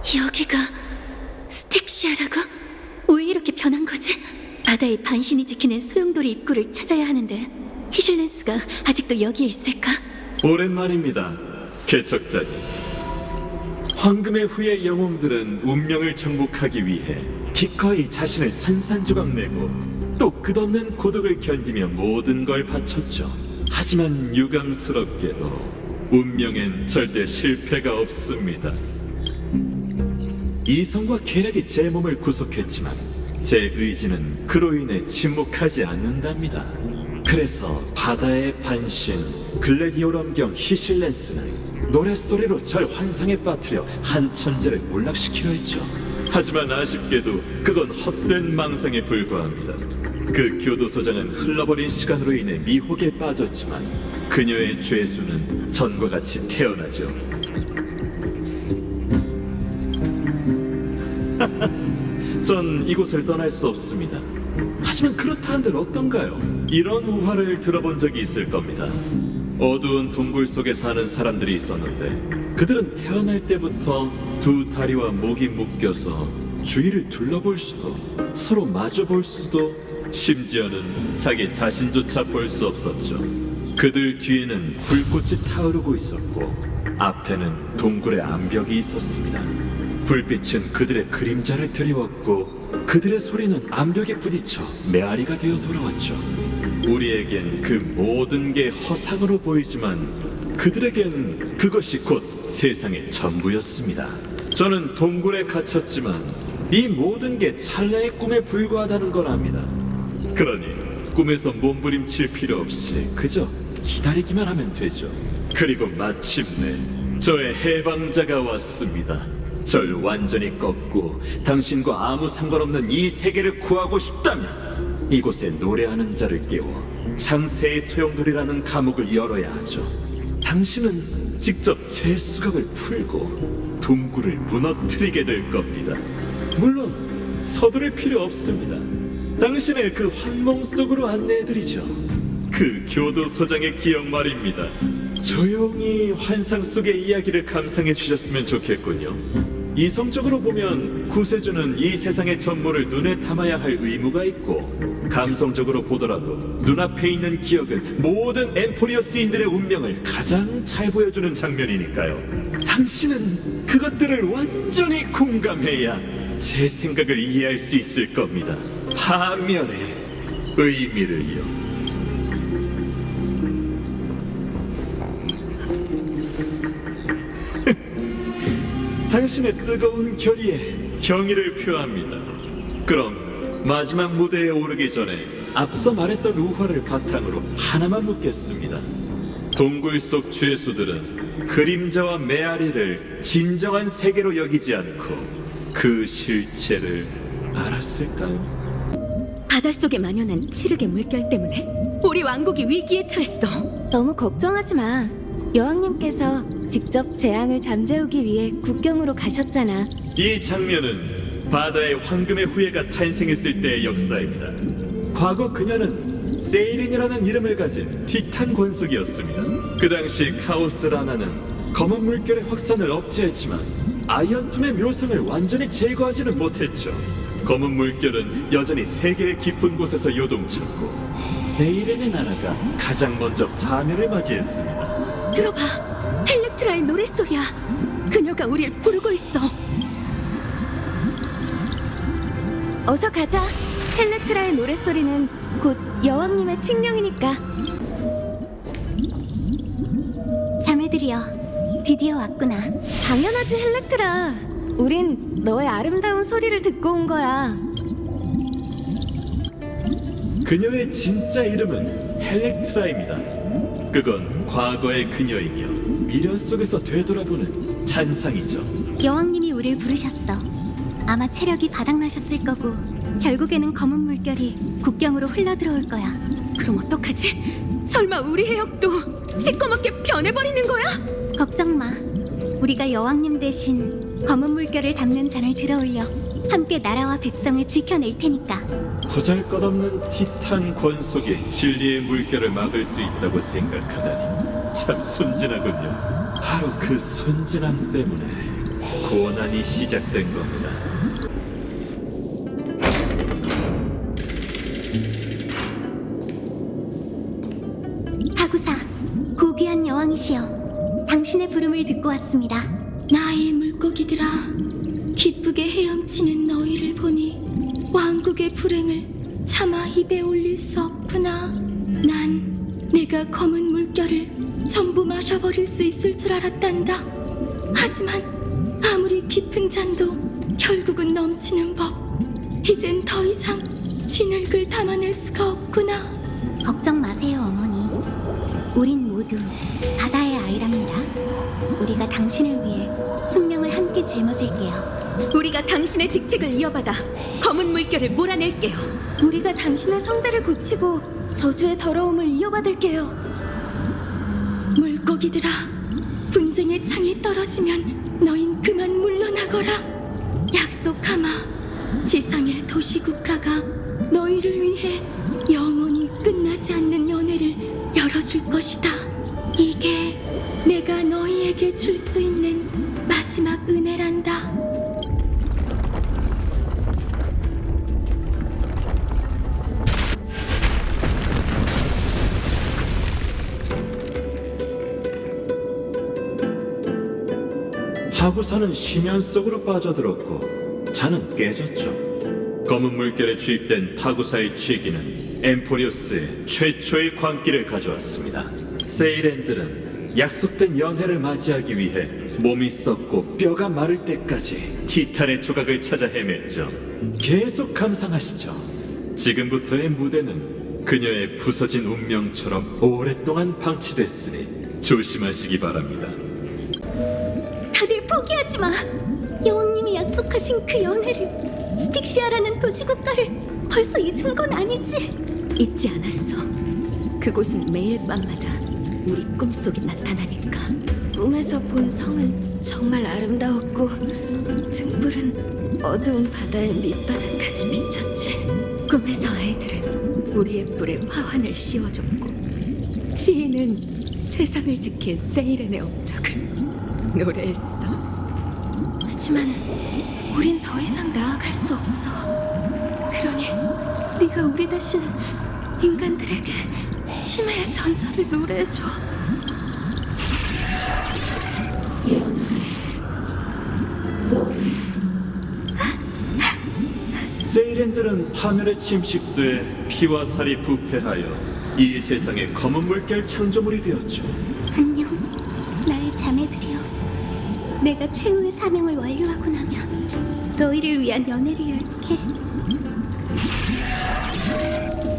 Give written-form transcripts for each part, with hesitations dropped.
여기가 스틱시아라고? 왜 이렇게 변한 거지? 바다의 반신이 지키는 소용돌이 입구를 찾아야 하는데 히실렌스가 아직도 여기에 있을까? 오랜만입니다, 개척자님. 황금의 후예 영웅들은 운명을 정복하기 위해 기꺼이 자신을 산산조각 내고 또 끝없는 고독을 견디며 모든 걸 바쳤죠. 하지만 유감스럽게도 운명엔 절대 실패가 없습니다. 이성과 계략이 제 몸을 구속했지만 제 의지는 그로 인해 침묵하지 않는답니다. 그래서 바다의 반신 글래디오럼경 히실렌스는 노랫소리로 절 환상에 빠뜨려 한 천재를 몰락시키려 했죠. 하지만 아쉽게도 그건 헛된 망상에 불과합니다. 그 교도소장은 흘러버린 시간으로 인해 미혹에 빠졌지만 그녀의 죄수는 전과 같이 태어나죠. 전 이곳을 떠날 수 없습니다. 하지만 그렇다 한들 어떤가요? 이런 우화를 들어본 적이 있을 겁니다. 어두운 동굴 속에 사는 사람들이 있었는데 그들은 태어날 때부터 두 다리와 목이 묶여서 주위를 둘러볼 수도 서로 마주볼 수도 심지어는 자기 자신조차 볼 수 없었죠. 그들 뒤에는 불꽃이 타오르고 있었고 앞에는 동굴의 암벽이 있었습니다. 불빛은 그들의 그림자를 드리웠고 그들의 소리는 암벽에 부딪혀 메아리가 되어 돌아왔죠. 우리에겐 그 모든 게 허상으로 보이지만 그들에겐 그것이 곧 세상의 전부였습니다. 저는 동굴에 갇혔지만 이 모든 게 찰나의 꿈에 불과하다는 걸 압니다. 그러니 꿈에서 몸부림칠 필요 없이 그저 기다리기만 하면 되죠. 그리고 마침내 저의 해방자가 왔습니다. 절 완전히 꺾고 당신과 아무 상관없는 이 세계를 구하고 싶다면 이곳에 노래하는 자를 깨워 창세의 소용돌이라는 감옥을 열어야 하죠. 당신은 직접 제 수갑을 풀고 동굴을 무너뜨리게 될 겁니다. 물론 서두를 필요 없습니다. 당신을 그 환몽 속으로 안내해드리죠. 그 교도소장의 기억 말입니다. 조용히 환상 속의 이야기를 감상해 주셨으면 좋겠군요. 이성적으로 보면 구세주는 이 세상의 전모를 눈에 담아야 할 의무가 있고, 감성적으로 보더라도 눈앞에 있는 기억은 모든 엠포리어스인들의 운명을 가장 잘 보여주는 장면이니까요. 당신은 그것들을 완전히 공감해야 제 생각을 이해할 수 있을 겁니다. 파멸의 의미를요. 당신의 뜨거운 결의에 경의를 표합니다. 그럼 마지막 무대에 오르기 전에 앞서 말했던 우화를 바탕으로 하나만 묻겠습니다. 동굴 속 죄수들은 그림자와 메아리를 진정한 세계로 여기지 않고 그 실체를 알았을까요? 바닷속에 만연한 칠흑의 물결 때문에 우리 왕국이 위기에 처했어. 너무 걱정하지 마. 여왕님께서 직접 재앙을 잠재우기 위해 국경으로 가셨잖아. 이 장면은 바다의 황금의 후예가 탄생했을 때의 역사입니다. 과거 그녀는 세이린이라는 이름을 가진 티탄 권속이었습니다. 그 당시 카오스 라나는 검은 물결의 확산을 억제했지만 아이언툼의 묘상을 완전히 제거하지는 못했죠. 검은 물결은 여전히 세계의 깊은 곳에서 요동쳤고 세이렌의 나라가 가장 먼저 파멸을 맞이했습니다. 들어봐, 헬렉트라의 노랫소리야. 그녀가 우릴 부르고 있어. 어서 가자. 헬레트라의 노랫소리는 곧 여왕님의 칙령이니까. 자매들이여, 드디어 왔구나. 당연하지, 헬레트라. 우린 너의 아름다운 소리를 듣고 온 거야. 그녀의 진짜 이름은 헬렉트라입니다. 그건 과거의 그녀이며 미련 속에서 되돌아보는 찬상이죠. 여왕님이 우릴 부르셨어. 아마 체력이 바닥나셨을 거고 결국에는 검은 물결이 국경으로 흘러들어올 거야. 그럼 어떡하지? 설마 우리 해역도 시커멓게 변해버리는 거야? 걱정 마. 우리가 여왕님 대신 검은 물결을 담는 잔을 들어올려 함께 나라와 백성을 지켜낼 테니까. 보잘것없는 티탄 권속이 진리의 물결을 막을 수 있다고 생각하다니 참 순진하군요. 바로 그 순진함 때문에 고난이 시작된 겁니다. 타구사, 고귀한 여왕이시여, 당신의 부름을 듣고 왔습니다. 나의 물고기들아, 기쁘게 헤엄치는 너희를 보니 왕국의 불행을 차마 입에 올릴 수 없구나. 난 내가 검은 물결을 전부 마셔버릴 수 있을 줄 알았단다. 하지만 아무리 깊은 잔도 결국은 넘치는 법. 이젠 더 이상 진흙을 담아낼 수가 없구나. 걱정 마세요, 어머니. 우린 모두 바다의 아이랍니다. 우리가 당신을 위해 숙명을 함께 짊어질게요. 우리가 당신의 직책을 이어받아 검은 물결을 몰아낼게요. 우리가 당신의 성배를 고치고 저주의 더러움을 이어받을게요. 물고기들아, 분쟁의 창이 떨어지면 너흰 그만 물러나거라. 약속하마. 지상의 도시국가가 너희를 위해 영원히 끝나지 않는 연애를 열어줄 것이다. 이게 내가 너희에게 줄 수 있는 마지막 은혜란다. 타구사는 심연 속으로 빠져들었고 잔은 깨졌죠. 검은 물결에 주입된 타구사의 취기는 엠포리우스의 최초의 광기를 가져왔습니다. 세이렌들은 약속된 연회를 맞이하기 위해 몸이 썩고 뼈가 마를 때까지 티탄의 조각을 찾아 헤맸죠. 계속 감상하시죠. 지금부터의 무대는 그녀의 부서진 운명처럼 오랫동안 방치됐으니 조심하시기 바랍니다. 다들 포기하지 마. 여왕님이 약속하신 그 연회를, 스틱시아라는 도시국가를 벌써 잊은 건 아니지? 잊지 않았어. 그곳은 매일 밤마다 우리 꿈속에 나타나니까. 꿈에서 본 성은 정말 아름다웠고 등불은 어두운 바다의 밑바닥까지 비쳤지. 꿈에서 아이들은 우리의 뿔에 화환을 씌워줬고 시인은 세상을 지킨 세이렌의 업적을 노래했어. 하지만 우린 더 이상 나아갈 수 없어. 그러니 네가 우리 대신 인간들에게 심해의 전설을 노래해줘. 세이렌들은 파멸에 침식돼 피와 살이 부패하여 이 세상의 검은 물결 창조물이 되었죠. 안녕, 나의 자매들이여. 내가 최후의 사명을 완료하고 나면 너희를 위한 연회를 열게.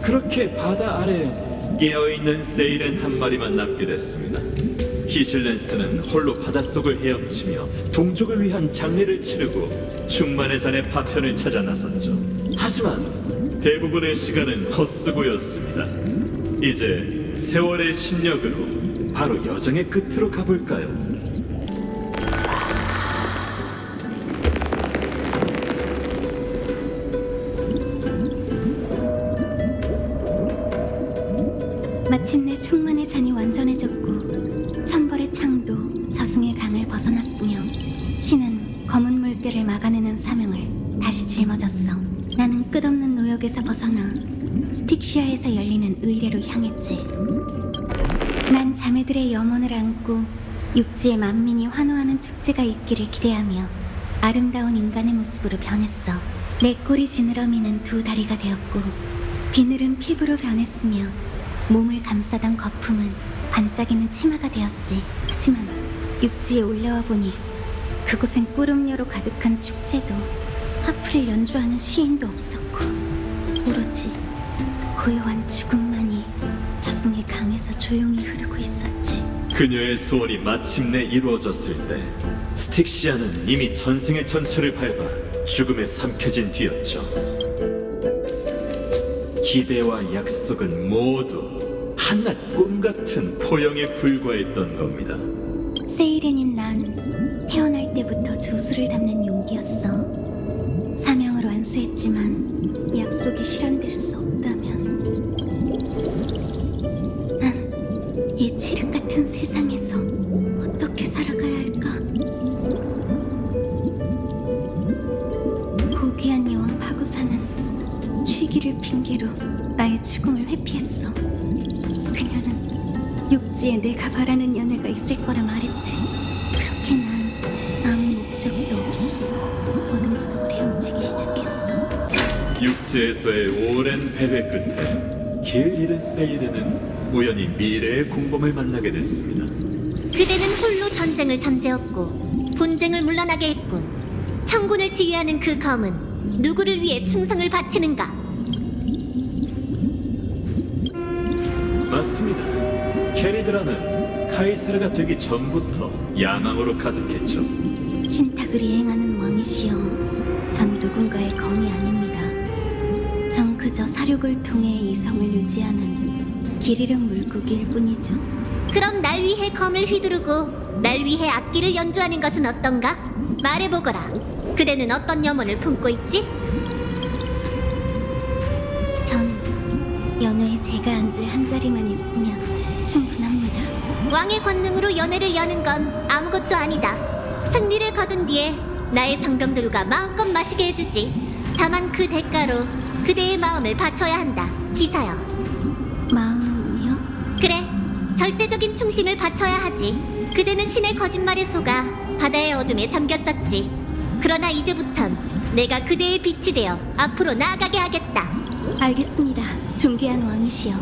그렇게 바다 아래 깨어있는 세이렌 한 마리만 남게 됐습니다. 히실렌스는 홀로 바닷속을 헤엄치며 동족을 위한 장례를 치르고 충만의 잔의 파편을 찾아 나섰죠. 하지만 대부분의 시간은 헛수고였습니다. 이제 세월의 신력으로 바로 여정의 끝으로 가볼까요? 마침내 충만의 잔이 완전해졌고 천벌의 창도 저승의 강을 벗어났으며 신은 검은 물결을 막아내는 사명을 다시 짊어졌어. 나는 끝없는 노역에서 벗어나 스틱시아에서 열리는 의례로 향했지. 난 자매들의 염원을 안고 육지의 만민이 환호하는 축제가 있기를 기대하며 아름다운 인간의 모습으로 변했어. 내 꼬리 지느러미는 두 다리가 되었고 비늘은 피부로 변했으며 몸을 감싸던 거품은 반짝이는 치마가 되었지. 하지만 육지에 올라와 보니 그곳엔 꿀음료로 가득한 축제도 하프를 연주하는 시인도 없었고 오로지 고요한 죽음만이 저승의 강에서 조용히 흐르고 있었지. 그녀의 소원이 마침내 이루어졌을 때 스틱시아는 이미 전생의 전철을 밟아 죽음에 삼켜진 뒤였죠. 기대와 약속은 모두 한낱 꿈같은 포영에 불과했던 겁니다. 세이렌인 난 태어날 때부터 조수를 담는 용기였어. 사명으로 안수했지만 약속이 실현될 수 없다면 난 이 칠흑 같은 세상에서 어떻게 살아가야 할까? 시기를 핑계로 나의 죽음을 회피했어. 그녀는 육지에 내가 바라는 연애가 있을 거라 말했지. 그렇게 난 아무 목적도 없이 어둠 속을 헤엄치기 시작했어. 육지에서의 오랜 배회 끝에 길 잃은 세이르는 우연히 미래의 공범을 만나게 됐습니다. 그대는 홀로 전쟁을 잠재웠고 분쟁을 물러나게 했군. 청군을 지휘하는 그 검은 누구를 위해 충성을 바치는가? 맞습니다. 캐리드라는 카이사르가 되기 전부터 야망으로 가득했죠. 신탁을 이행하는 왕이시여, 전 누군가의 검이 아닙니다. 전 그저 사륙을 통해 이성을 유지하는 길 잃은 물고기일 뿐이죠. 그럼 날 위해 검을 휘두르고 날 위해 악기를 연주하는 것은 어떤가? 말해보거라. 그대는 어떤 염원을 품고 있지? 전 연회에 제가 앉을 한 자리만 있으면 충분합니다. 왕의 권능으로 연회를 여는 건 아무것도 아니다. 승리를 거둔 뒤에 나의 장병들과 마음껏 마시게 해주지. 다만 그 대가로 그대의 마음을 바쳐야 한다, 기사여. 마음이요? 그래, 절대적인 충심을 바쳐야 하지. 그대는 신의 거짓말에 속아 바다의 어둠에 잠겼었지. 그러나 이제부턴 내가 그대의 빛이 되어 앞으로 나아가게 하겠다. 알겠습니다. 존귀한 왕이시여,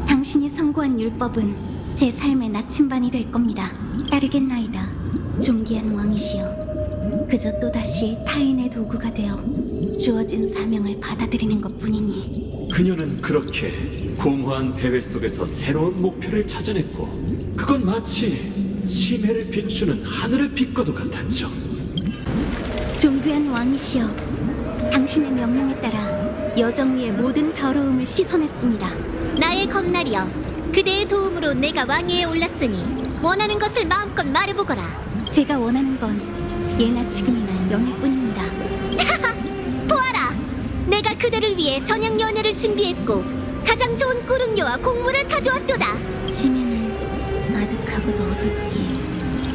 당신이 선고한 율법은 제 삶의 나침반이 될 겁니다. 따르겠나이다. 존귀한 왕이시여, 그저 또다시 타인의 도구가 되어 주어진 사명을 받아들이는 것뿐이니. 그녀는 그렇게 공허한 배회 속에서 새로운 목표를 찾아냈고, 그건 마치 심해를 비추는 하늘의 빛과도 같았죠. 존귀한 왕이시여, 당신의 명령에 따라 여정 위의 모든 더러움을 씻어냈습니다. 나의 검날이여, 그대의 도움으로 내가 왕위에 올랐으니 원하는 것을 마음껏 말해보거라. 제가 원하는 건 예나 지금이나 연애뿐입니다. 보아라! 내가 그대를 위해 저녁 연회를 준비했고 가장 좋은 꾸rum료와 곡물을 가져왔도다. 심해는 아득하고도 어둡기에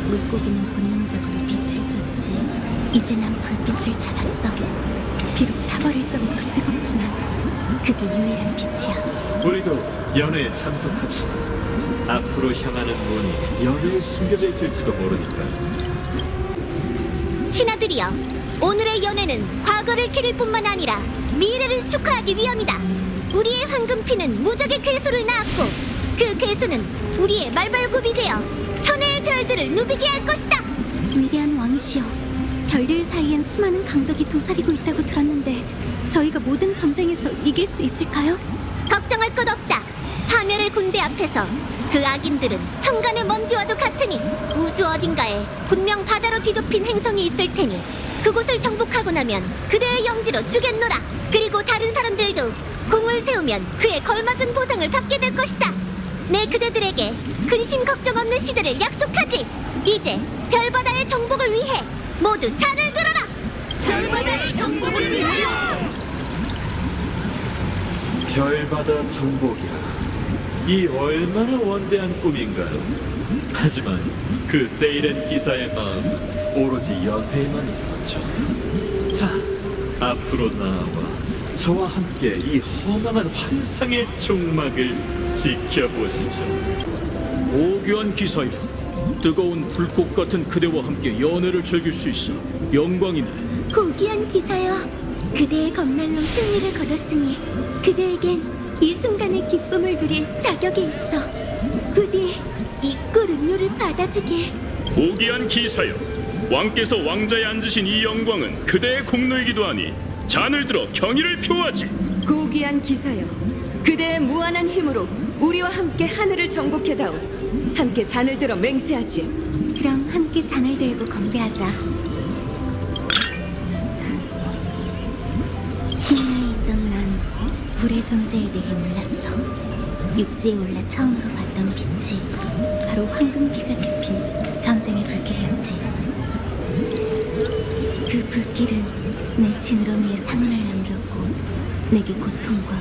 물고기는 본능적으로 빛을 쫓지. 이제 난 불빛을 찾았어. 비록 타버릴 정도로 뜨겁지만 그게 유일한 빛이야. 우리도 연회에 참석합시다. 앞으로 향하는 문이 연회에 숨겨져 있을지도 모르니까. 신하들이여, 오늘의 연회는 과거를 기릴 뿐만 아니라 미래를 축하하기 위함이다. 우리의 황금피는 무적의 괴수를 낳았고 그 괴수는 우리의 말발굽이 되어 천혜의 별들을 누비게 할 것이다. 위대한 왕이시여, 별들 사이엔 수많은 강적이 도사리고 있다고 들었는데 저희가 모든 전쟁에서 이길 수 있을까요? 걱정할 것 없다. 파멸의 군대 앞에서 그 악인들은 성간의 먼지와도 같으니 우주 어딘가에 분명 바다로 뒤덮인 행성이 있을 테니 그곳을 정복하고 나면 그대의 영지로 주겠노라. 그리고 다른 사람들도 공을 세우면 그에 걸맞은 보상을 받게 될 것이다. 내 그대들에게 근심 걱정 없는 시대를 약속하지. 이제 별바다의 정복을 위해 모두 잔을 들어라. 별바다의 정복을 위하여. 별바다 정복이라. 이 얼마나 원대한 꿈인가요? 하지만 그 세이렌 기사의 마음 오로지 연회에만 있었죠. 자, 앞으로 나와 저와 함께 이 허망한 환상의 종막을 지켜보시죠. 오교한 기사여, 뜨거운 불꽃 같은 그대와 함께 연애를 즐길 수 있어 영광이네. 고귀한 기사여, 그대의 검날로 승리를 거뒀으니 그대에겐 이 순간의 기쁨을 누릴 자격이 있어. 부디 이 꾸rum료를 받아주길. 오기한 기사여, 왕께서 왕자에 앉으신 이 영광은 그대의 공로이기도 하니 잔을 들어 경의를 표하지. 고귀한 기사여, 그대의 무한한 힘으로 우리와 함께 하늘을 정복해다오. 함께 잔을 들어 맹세하지. 그럼 함께 잔을 들고 건배하자. 심야에 있던 난 불의 존재에 대해 몰랐어. 육지에 올라 처음으로 봤던 빛이 바로 황금피가 짚힌 전쟁의 불길이었지. 그 불길은 내 지느러미에 상흔을 남겼고 내게 고통과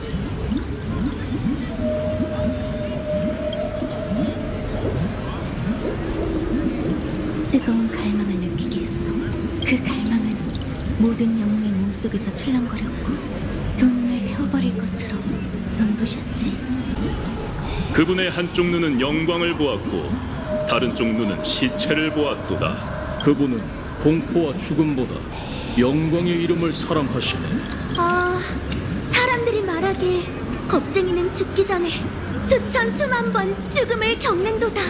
뜨거운 갈망을 느끼게 했어. 그 갈망은 모든 영웅의 몸속에서 출렁거렸고 두 눈을 태워 잃어버릴 것처럼 눈부셨지. 그분의 한쪽 눈은 영광을 보았고 다른 쪽 눈은 시체를 보았도다. 그분은 공포와 죽음보다 영광의 이름을 사랑하시네. 사람들이 말하길 겁쟁이는 죽기 전에 수천 수만 번 죽음을 겪는도다.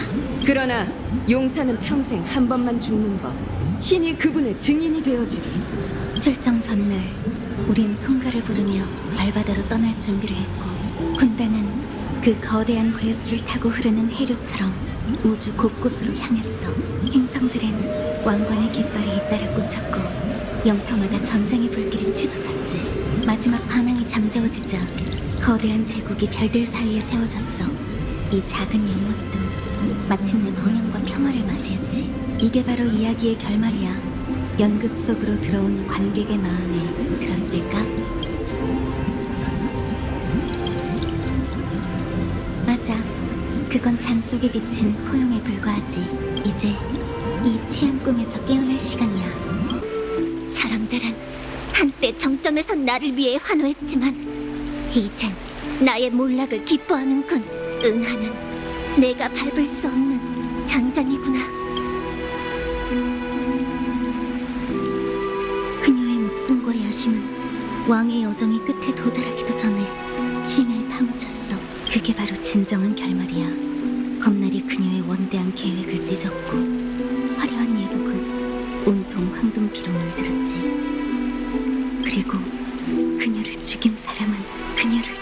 그러나 용사는 평생 한 번만 죽는 법. 신이 그분의 증인이 되어주리. 출정 전날 우린 송가를 부르며 발바다로 떠날 준비를 했고 군단은 그 거대한 괴수를 타고 흐르는 해류처럼 우주 곳곳으로 향했어. 행성들은 왕관의 깃발이 잇따라 꽂혔고 영토마다 전쟁의 불길이 치솟았지. 마지막 반항이 잠재워지자 거대한 제국이 별들 사이에 세워졌어. 이 작은 연못도 마침내 번영과 평화를 맞이했지. 이게 바로 이야기의 결말이야. 연극 속으로 들어온 관객의 마음에 들었을까? 맞아. 그건 잠 속에 비친 포용에 불과하지. 이제 이 치안 꿈에서 깨어날 시간이야. 사람들은 한때 정점에선 나를 위해 환호했지만 이젠 나의 몰락을 기뻐하는군. 은하는 내가 밟을 수 없는 전장이구나. 그녀의 목숨과 야심은 왕의 여정이 끝에 도달하기도 전에 심야에 파묻혔어. 그게 바로 진정한 결말이야. 검날이 그녀의 원대한 계획을 찢었고 화려한 예복은 온통 황금피로 물들었지. 그리고 그녀를 죽인 사람은 그녀의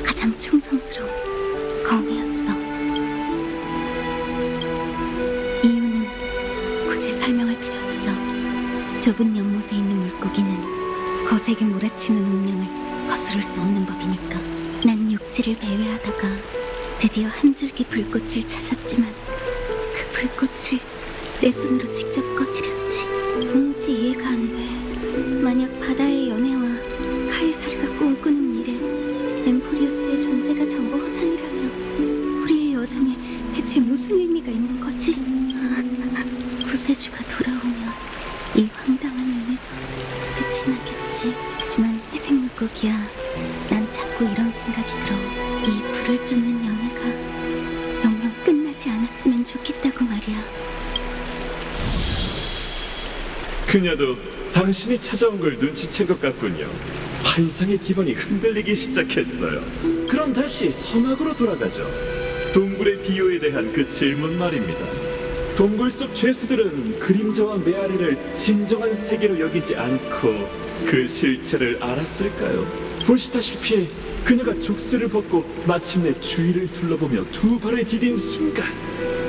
가장 충성스러운 검이었어. 이유는 굳이 설명할 필요 없어. 좁은 연못에 있는 물고기는 거세게 몰아치는 운명을 거스를 수 없는 법이니까. 난 육지를 배회하다가 드디어 한 줄기 불꽃을 찾았지만 그 불꽃을 내 손으로 직접 꺼뜨렸지. 도무지 이해가 안 돼. 만약 바다의 연애와 카에사르가 꿈꾸는 미래, 엠포리우스의 존재가 전부 허상이라면 우리의 여정에 대체 무슨 의미가 있는 거지? 구세주가 돌아오면 이 황당한 연애가 끝이 나겠지. 하지만 회색 물고기야, 난 자꾸 이런 생각이 들어. 이 불을 쫓는 연애가 영영 끝나지 않았으면 좋겠다고 말이야. 그녀도 당신이 찾아온 걸 눈치챈 것 같군요. 환상의 기반이 흔들리기 시작했어요. 그럼 다시 서막으로 돌아가죠. 동굴의 비유에 대한 그 질문 말입니다. 동굴 속 죄수들은 그림자와 메아리를 진정한 세계로 여기지 않고 그 실체를 알았을까요? 보시다시피 그녀가 족쇄를 벗고 마침내 주위를 둘러보며 두 발을 디딘 순간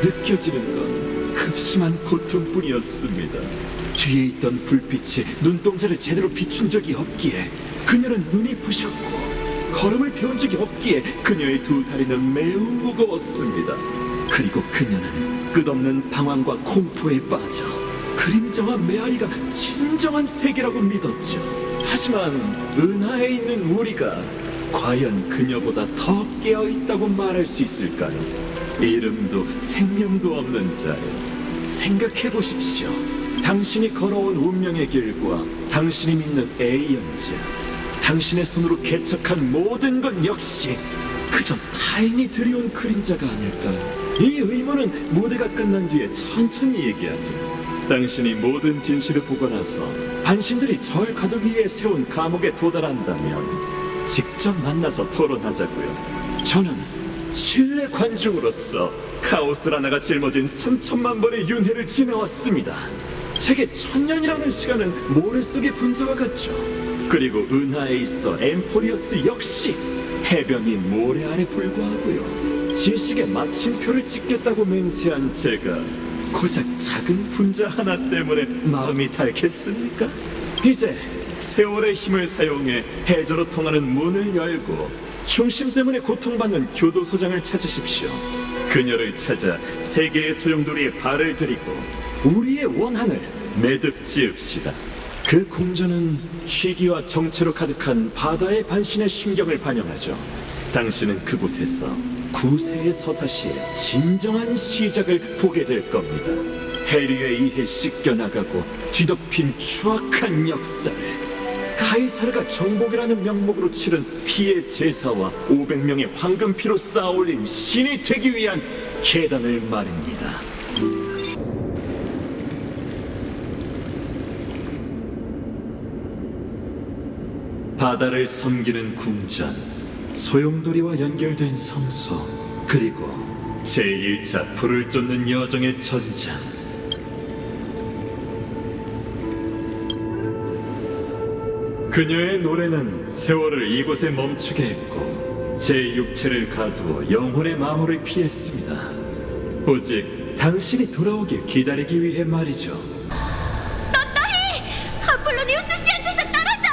느껴지는 건 극심한 고통뿐이었습니다. 뒤에 있던 불빛이 눈동자를 제대로 비춘 적이 없기에 그녀는 눈이 부셨고 걸음을 배운 적이 없기에 그녀의 두 다리는 매우 무거웠습니다. 그리고 그녀는 끝없는 방황과 공포에 빠져 그림자와 메아리가 진정한 세계라고 믿었죠. 하지만 은하에 있는 우리가 과연 그녀보다 더 깨어있다고 말할 수 있을까요? 이름도 생명도 없는 자요. 생각해보십시오. 당신이 걸어온 운명의 길과 당신이 믿는 에이언즈, 당신의 손으로 개척한 모든 것 역시 그저 타인이 들여온 그림자가 아닐까요? 이 의문은 무대가 끝난 뒤에 천천히 얘기하죠. 당신이 모든 진실을 보고 나서 반신들이 절 가두기 위해 세운 감옥에 도달한다면 직접 만나서 토론하자고요. 저는 신뢰 관중으로서 카오스 라나가 짊어진 3천만 번의 윤회를 지나왔습니다. 제게 1000년이라는 시간은 모래 속의 분자와 같죠. 그리고 은하에 있어 엠포리어스 역시 해변인 모래 아래 불과하고요. 지식의 마침표를 찍겠다고 맹세한 제가 고작 작은 분자 하나 때문에 마음이 닳겠습니까? 이제 세월의 힘을 사용해 해저로 통하는 문을 열고 중심 때문에 고통받는 교도소장을 찾으십시오. 그녀를 찾아 세계의 소용돌이에 발을 들이고 우리의 원한을 매듭 지읍시다. 그 궁전은 취기와 정체로 가득한 바다의 반신의 심경을 반영하죠. 당신은 그곳에서 구세의 서사시의 진정한 시작을 보게 될 겁니다. 해류에 의해 씻겨나가고 뒤덮인 추악한 역사를 카이사르가 정복이라는 명목으로 치른 피의 제사와 500명의 황금피로 쌓아올린 신이 되기 위한 계단을 말입니다. 바다를 섬기는 궁전, 소용돌이와 연결된 성소, 그리고 제1차 불을 쫓는 여정의 전장. 그녀의 노래는 세월을 이곳에 멈추게 했고 제 육체를 가두어 영혼의 마모를 피했습니다. 오직 당신이 돌아오길 기다리기 위해 말이죠. 아폴로니우스 씨한테서 떨어져!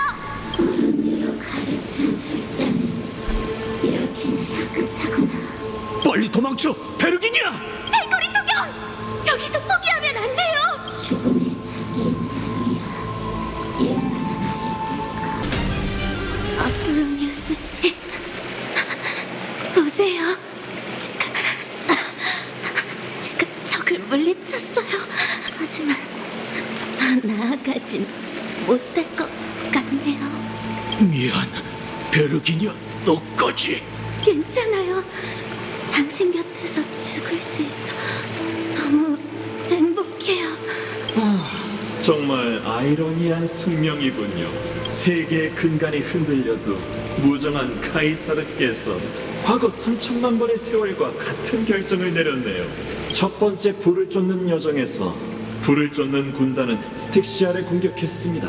구름으로 가득 찬 술잔은 이렇게나 향긋하구나. 빨리 도망쳐, 베르기니아! 해골이 토경! 여기서 포기하면 안 돼요! 죽음의 참긴 사이야. 얼마나 맛있을까? 아폴로니우스 씨, 보세요. 제가 적을 물리쳤어요. 하지만 더 나아가진 못할 것 같네요. 미안, 베르기니아, 너까지. 괜찮아요. 당신 곁에서 죽을 수 있어 너무 행복해요. 정말 아이러니한 숙명이군요. 세계의 근간이 흔들려도 무정한 카이사르께서 과거 3천만 번의 세월과 같은 결정을 내렸네요. 첫 번째 불을 쫓는 여정에서 불을 쫓는 군단은 스틱시아를 공격했습니다.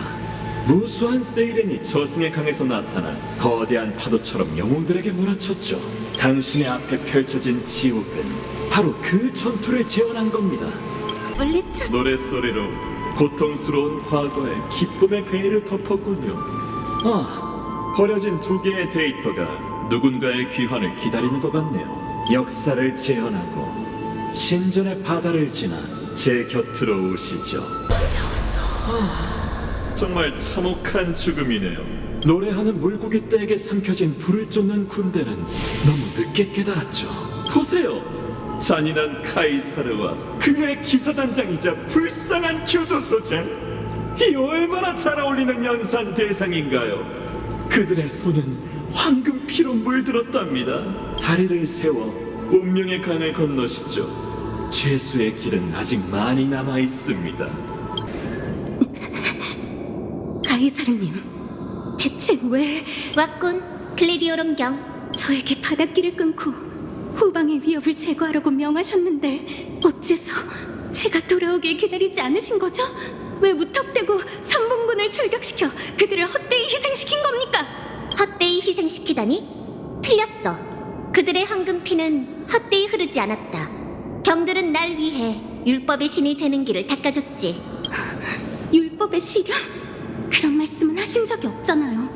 무수한 세이렌이 저승의 강에서 나타나 거대한 파도처럼 영웅들에게 몰아쳤죠. 당신의 앞에 펼쳐진 지옥은 바로 그 전투를 재현한 겁니다. 물리쳤 노랫소리로 고통스러운 과거에 기쁨의 베일을 덮었군요. 버려진 두 개의 데이터가 누군가의 귀환을 기다리는 것 같네요. 역사를 재현하고 신전의 바다를 지나 제 곁으로 오시죠. 정말 참혹한 죽음이네요. 노래하는 물고기 떼에게 삼켜진 불을 쫓는 군대는 너무 늦게 깨달았죠. 보세요. 잔인한 카이사르와 그녀의 기사단장이자 불쌍한 교도소장. 이 얼마나 잘 어울리는 연산 대상인가요? 그들의 손은 황금피로 물들었답니다. 다리를 세워 운명의 강을 건너시죠. 죄수의 길은 아직 많이 남아 있습니다. 카이사르님, 대체 왜 왔군, 글래디오롬경. 저에게 바닷길을 끊고 후방의 위협을 제거하라고 명하셨는데 어째서 제가 돌아오길 기다리지 않으신 거죠? 왜 무턱대고 삼봉군을 출격시켜 그들을 헛되이 희생시킨 겁니까? 헛되이 희생시키다니? 틀렸어. 그들의 황금피는 헛되이 흐르지 않았다. 경들은 날 위해 율법의 신이 되는 길을 닦아줬지. 율법의 시련? 그런 말씀은 하신 적이 없잖아요.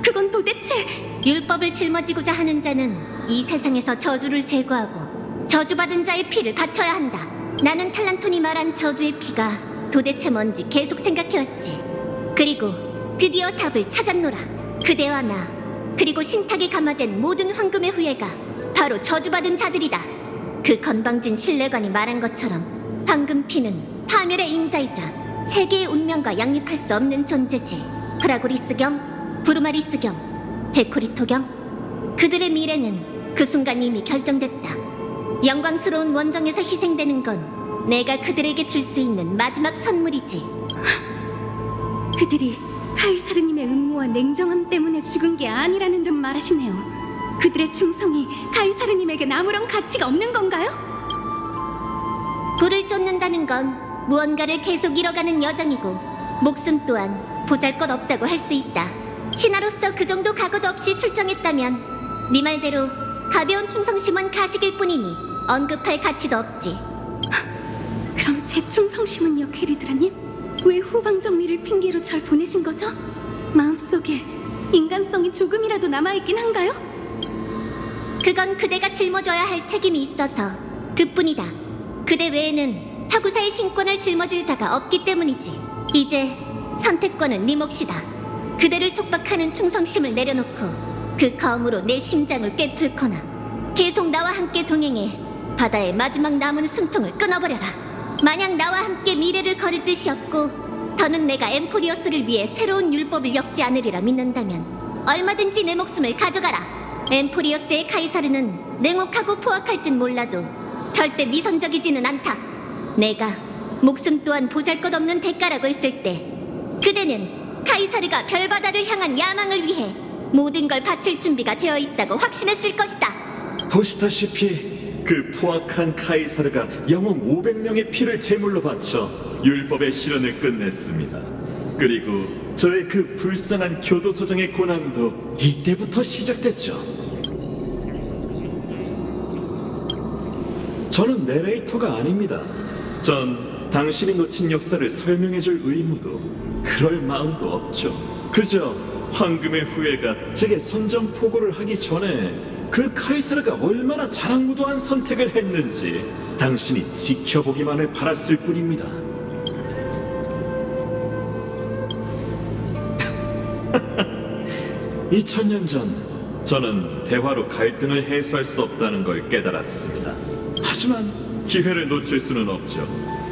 그건 도대체 율법을 짊어지고자 하는 자는 이 세상에서 저주를 제거하고 저주받은 자의 피를 바쳐야 한다. 나는 탈란톤이 말한 저주의 피가 도대체 뭔지 계속 생각해왔지. 그리고 드디어 답을 찾았노라. 그대와 나, 그리고 신탁에 감화된 모든 황금의 후예가 바로 저주받은 자들이다. 그 건방진 신뢰관이 말한 것처럼 황금피는 파멸의 인자이자 세계의 운명과 양립할 수 없는 존재지. 프라고리스경, 부르마리스경, 헤코리토경, 그들의 미래는 그 순간 이미 결정됐다. 영광스러운 원정에서 희생되는 건 내가 그들에게 줄 수 있는 마지막 선물이지. 그들이 카이사르님의 음모와 냉정함 때문에 죽은 게 아니라는 듯 말하시네요. 그들의 충성이 카이사르님에겐 아무런 가치가 없는 건가요? 불을 쫓는다는 건 무언가를 계속 잃어가는 여정이고 목숨 또한 보잘것없다고 할 수 있다. 신하로서 그 정도 각오도 없이 출정했다면 네 말대로 가벼운 충성심은 가식일 뿐이니 언급할 가치도 없지. 그럼 제 충성심은요, 게리드라님? 왜 후방 정리를 핑계로 절 보내신 거죠? 마음속에 인간성이 조금이라도 남아있긴 한가요? 그건 그대가 짊어져야 할 책임이 있어서 그뿐이다. 그대 외에는 하구사의 신권을 짊어질 자가 없기 때문이지. 이제 선택권은 네 몫이다. 그대를 속박하는 충성심을 내려놓고 그 검으로 내 심장을 꿰뚫거나 계속 나와 함께 동행해 바다의 마지막 남은 숨통을 끊어버려라. 만약 나와 함께 미래를 걸을 뜻이 없고 더는 내가 엠포리오스를 위해 새로운 율법을 엮지 않으리라 믿는다면 얼마든지 내 목숨을 가져가라. 엠포리오스의 카이사르는 냉혹하고 포악할진 몰라도 절대 미선적이지는 않다. 내가 목숨 또한 보잘것없는 대가라고 했을 때 그대는 카이사르가 별바다를 향한 야망을 위해 모든 걸 바칠 준비가 되어 있다고 확신했을 것이다. 보시다시피 그 포악한 카이사르가 영웅 500명의 피를 제물로 바쳐 율법의 실현을 끝냈습니다. 그리고 저의 그 불쌍한 교도소장의 고난도 이때부터 시작됐죠. 저는 내레이터가 아닙니다. 전 당신이 놓친 역사를 설명해줄 의무도 그럴 마음도 없죠. 그저 황금의 후예가 제게 선전포고를 하기 전에 그 카이사르가 얼마나 자랑무도한 선택을 했는지 당신이 지켜보기만을 바랐을 뿐입니다. (2000년) 전 저는 대화로 갈등을 해소할 수 없다는 걸 깨달았습니다. 하지만 기회를 놓칠 수는 없죠.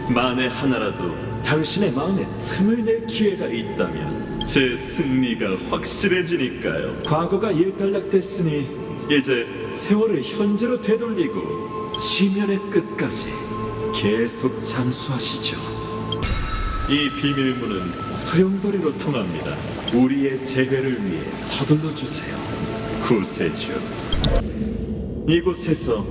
만에 하나라도 당신의 마음에 틈을 낼 기회가 있다면 제 승리가 확실해지니까요. 과거가 일단락됐으니 이제 세월을 현재로 되돌리고 시면의 끝까지 계속 잠수하시죠. 이 비밀문은 소용돌이로 통합니다. 우리의 재회를 위해 서둘러 주세요. 구세주. 이곳에서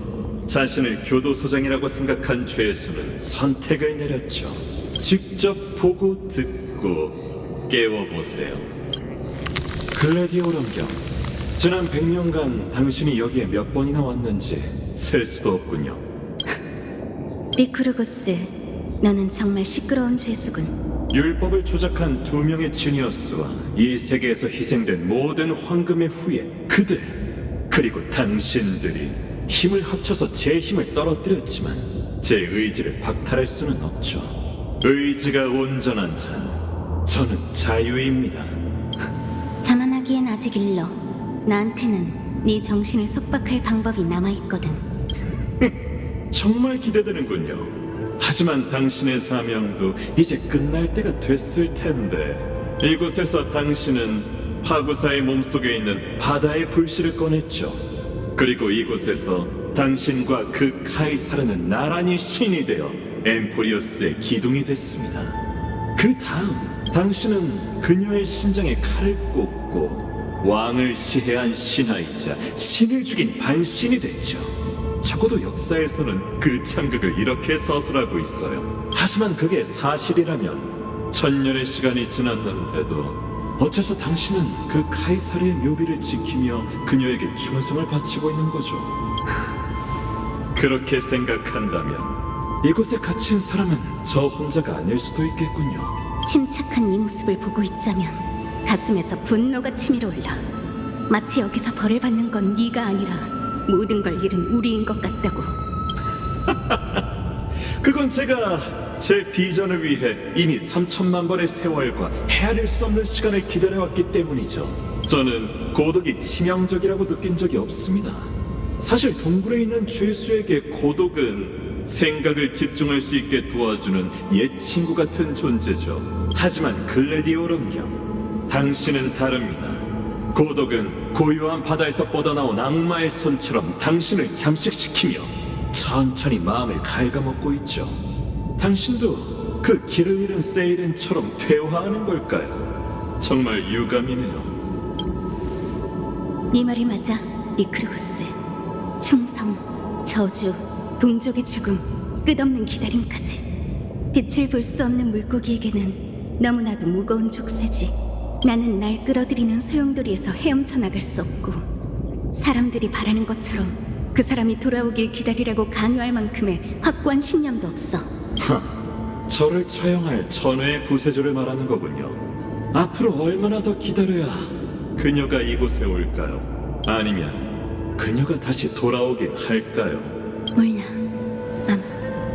자신을 교도소장이라고 생각한 죄수는 선택을 내렸죠. 직접 보고 듣고 깨워보세요. 글래디오럼경, 지난 100년간 당신이 여기에 몇 번이나 왔는지 셀 수도 없군요. 리크루구스, 너는 정말 시끄러운 죄수군. 율법을 조작한 2명의 지니어스와 이 세계에서 희생된 모든 황금의 후예, 그들, 그리고 당신들이 힘을 합쳐서 제 힘을 떨어뜨렸지만 제 의지를 박탈할 수는 없죠. 의지가 온전한 한 저는 자유입니다. 자만하기엔 아직 일러. 나한테는 네 정신을 속박할 방법이 남아있거든. 정말 기대되는군요. 하지만 당신의 사명도 이제 끝날 때가 됐을 텐데 이곳에서 당신은 파구사의 몸속에 있는 바다의 불씨를 꺼냈죠. 그리고 이곳에서 당신과 그 카이사르는 나란히 신이 되어 엠포리오스의 기둥이 됐습니다. 그 다음 당신은 그녀의 심장에 칼을 꽂고 왕을 시해한 신하이자 신을 죽인 반신이 됐죠. 적어도 역사에서는 그 참극을 이렇게 서술하고 있어요. 하지만 그게 사실이라면 1000년의 시간이 지났는데도 어째서 당신은 그 카이사르의 묘비를 지키며 그녀에게 충성을 바치고 있는 거죠? 그렇게 생각한다면 이곳에 갇힌 사람은 저 혼자가 아닐 수도 있겠군요. 침착한 네 모습을 보고 있자면 가슴에서 분노가 치밀어올라. 마치 여기서 벌을 받는 건 네가 아니라 모든 걸 잃은 우리인 것 같다고. 그건 제가 제 비전을 위해 이미 3000만 번의 세월과 헤아릴 수 없는 시간을 기다려왔기 때문이죠. 저는 고독이 치명적이라고 느낀 적이 없습니다. 사실 동굴에 있는 죄수에게 고독은 생각을 집중할 수 있게 도와주는 옛 친구 같은 존재죠. 하지만 글래디오럼경, 당신은 다릅니다. 고독은 고요한 바다에서 뻗어나온 악마의 손처럼 당신을 잠식시키며 천천히 마음을 갉아먹고 있죠. 당신도 그 길을 잃은 세이렌처럼 퇴화하는 걸까요? 정말 유감이네요. 네 말이 맞아, 리크루구스. 충성, 저주, 동족의 죽음, 끝없는 기다림까지. 빛을 볼 수 없는 물고기에게는 너무나도 무거운 족쇄지. 나는 날 끌어들이는 소용돌이에서 헤엄쳐 나갈 수 없고 사람들이 바라는 것처럼 그 사람이 돌아오길 기다리라고 강요할 만큼의 확고한 신념도 없어. 저를 처형할 전회의 구세주를 말하는 거군요. 앞으로 얼마나 더 기다려야 그녀가 이곳에 올까요? 아니면 그녀가 다시 돌아오긴 할까요? 몰라.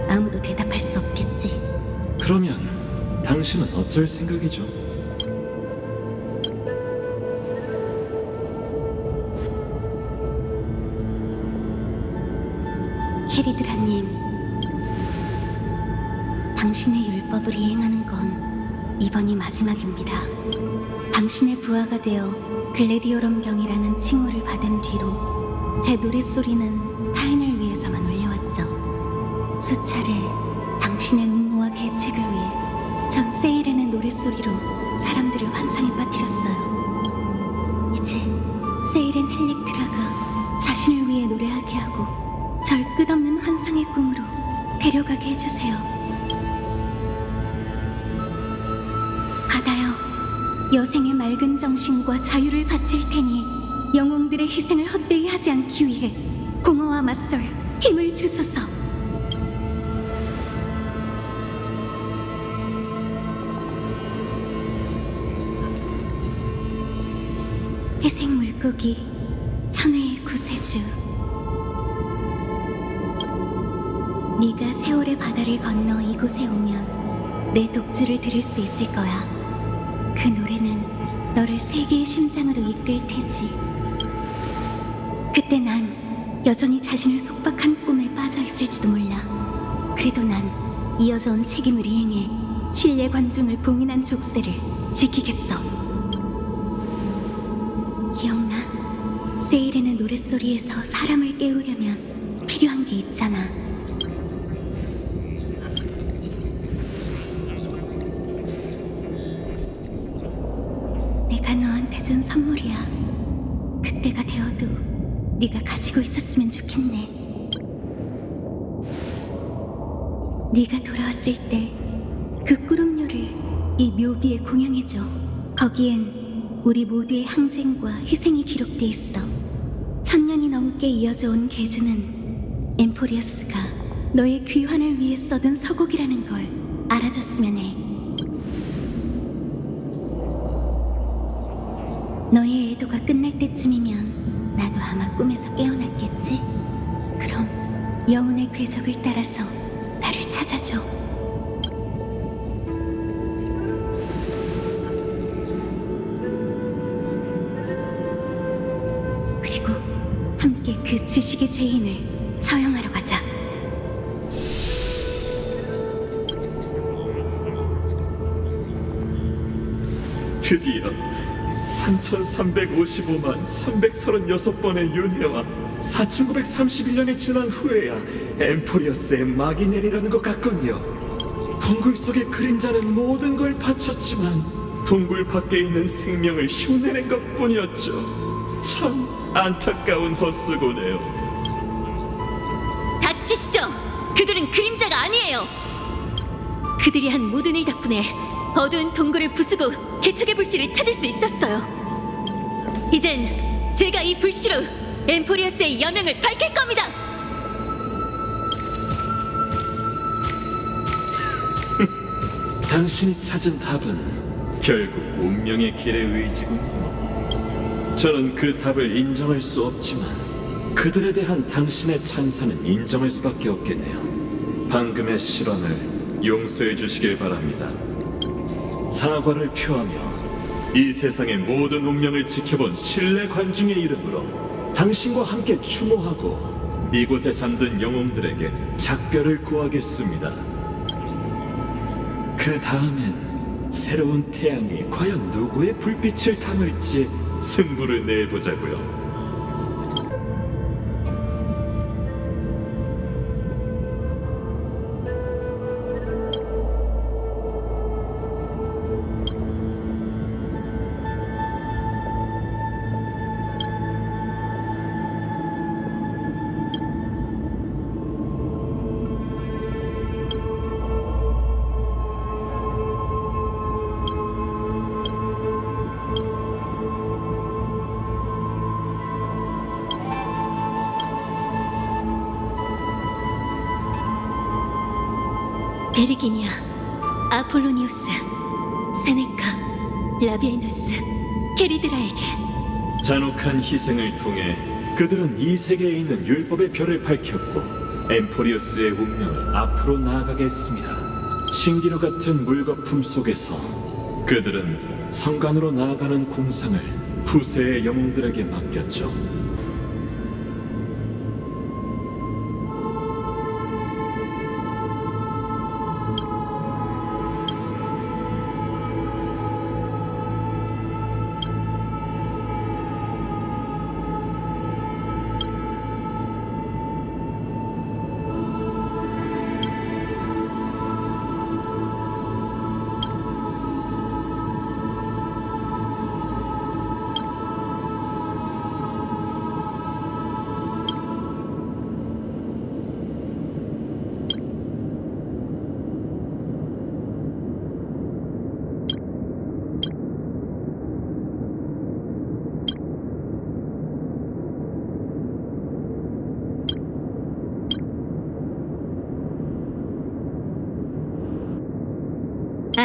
아무도 대답할 수 없겠지. 그러면 당신은 어쩔 생각이죠? 캐리드라님, 당신의 율법을 이행하는 건 이번이 마지막입니다. 당신의 부하가 되어 글래디오럼경이라는 칭호를 받은 뒤로 제 노랫소리는 타인을 위해서만 울려왔죠. 수차례 당신의 음모와 계책을 위해 전 세일렌의 노랫소리로 사람들을 환상에 빠뜨렸어요. 이제 세일렌 헬렉트라가 자신을 위해 노래하게 하고 절 끝없는 환상의 꿈으로 데려가게 해주세요. 받아요. 여생의 맑은 정신과 자유를 바칠 테니 영웅들의 희생을 헛되이 하지 않기 위해 공허와 맞설 힘을 주소서. 회색 물고기 천혜의 구세주, 네가 세월의 바다를 건너 이곳에 오면 내 독주를 들을 수 있을 거야. 그 노래는 너를 세계의 심장으로 이끌 테지. 그때 난 여전히 자신을 속박한 꿈에 빠져 있을지도 몰라. 그래도 난 이어져 온 책임을 이행해 신뢰 관중을 봉인한 족쇄를 지키겠어. 기억나? 세일렌의 노랫소리에서 사람을 깨우려면 필요한 게 있잖아. 내가 너한테 준 선물이야. 그때가 되어도 네가 가지고 있었으면 좋겠네. 네가 돌아왔을 때 그 꾸름료를 이 묘비에 공양해줘. 거기엔 우리 모두의 항쟁과 희생이 기록돼 있어. 1000년이 넘게 이어져 온 계주는 엠포리어스가 너의 귀환을 위해 써둔 서곡이라는 걸 알아줬으면 해. 너의 애도가 끝날 때쯤이면 나도 아마 꿈에서 깨어났겠지? 그럼 여운의 궤적을 따라서 나를 찾아줘. 그리고 함께 그 지식의 죄인을 처형하러 가자. 드디어 3355만 336번의 윤회와 4931년이 지난 후에야 엠포리어스의 막이 내리라는 것 같군요. 동굴 속의 그림자는 모든 걸 바쳤지만 동굴 밖에 있는 생명을 흉내낸 것뿐이었죠. 참 안타까운 헛수고네요. 닥치시죠. 그들은 그림자가 아니에요. 그들이 한 모든 일 덕분에 어두운 동굴을 부수고 개척의 불씨를 찾을 수 있었어요. 이젠 제가 이 불씨로 엠포리어스의 여명을 밝힐 겁니다. 당신이 찾은 답은 결국 운명의 길의 의지군요. 저는 그 답을 인정할 수 없지만 그들에 대한 당신의 찬사는 인정할 수밖에 없겠네요. 방금의 실언을 용서해 주시길 바랍니다. 사과를 표하며 이 세상의 모든 운명을 지켜본 신뢰 관중의 이름으로 당신과 함께 추모하고 이곳에 잠든 영웅들에게 작별을 구하겠습니다. 그 다음엔 새로운 태양이 과연 누구의 불빛을 담을지 승부를 내보자고요. 베르기니아, 아폴로니우스, 세네카, 라비에누스, 게리드라에게 잔혹한 희생을 통해 그들은 이 세계에 있는 율법의 별을 밝혔고 엠포리어스의 운명을 앞으로 나아가게 했습니다. 신기루 같은 물거품 속에서 그들은 성간으로 나아가는 공상을 후세의 영웅들에게 맡겼죠.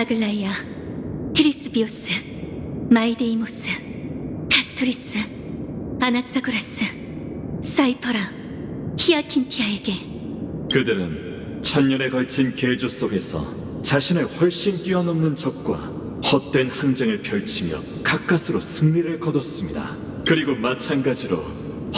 아글라이아, 트리스비오스, 마이데이모스, 카스토리스, 아낙사고라스, 사이퍼라, 히아킨티아에게 그들은 천년에 걸친 계조 속에서 자신을 훨씬 뛰어넘는 적과 헛된 항쟁을 펼치며 가까스로 승리를 거뒀습니다. 그리고 마찬가지로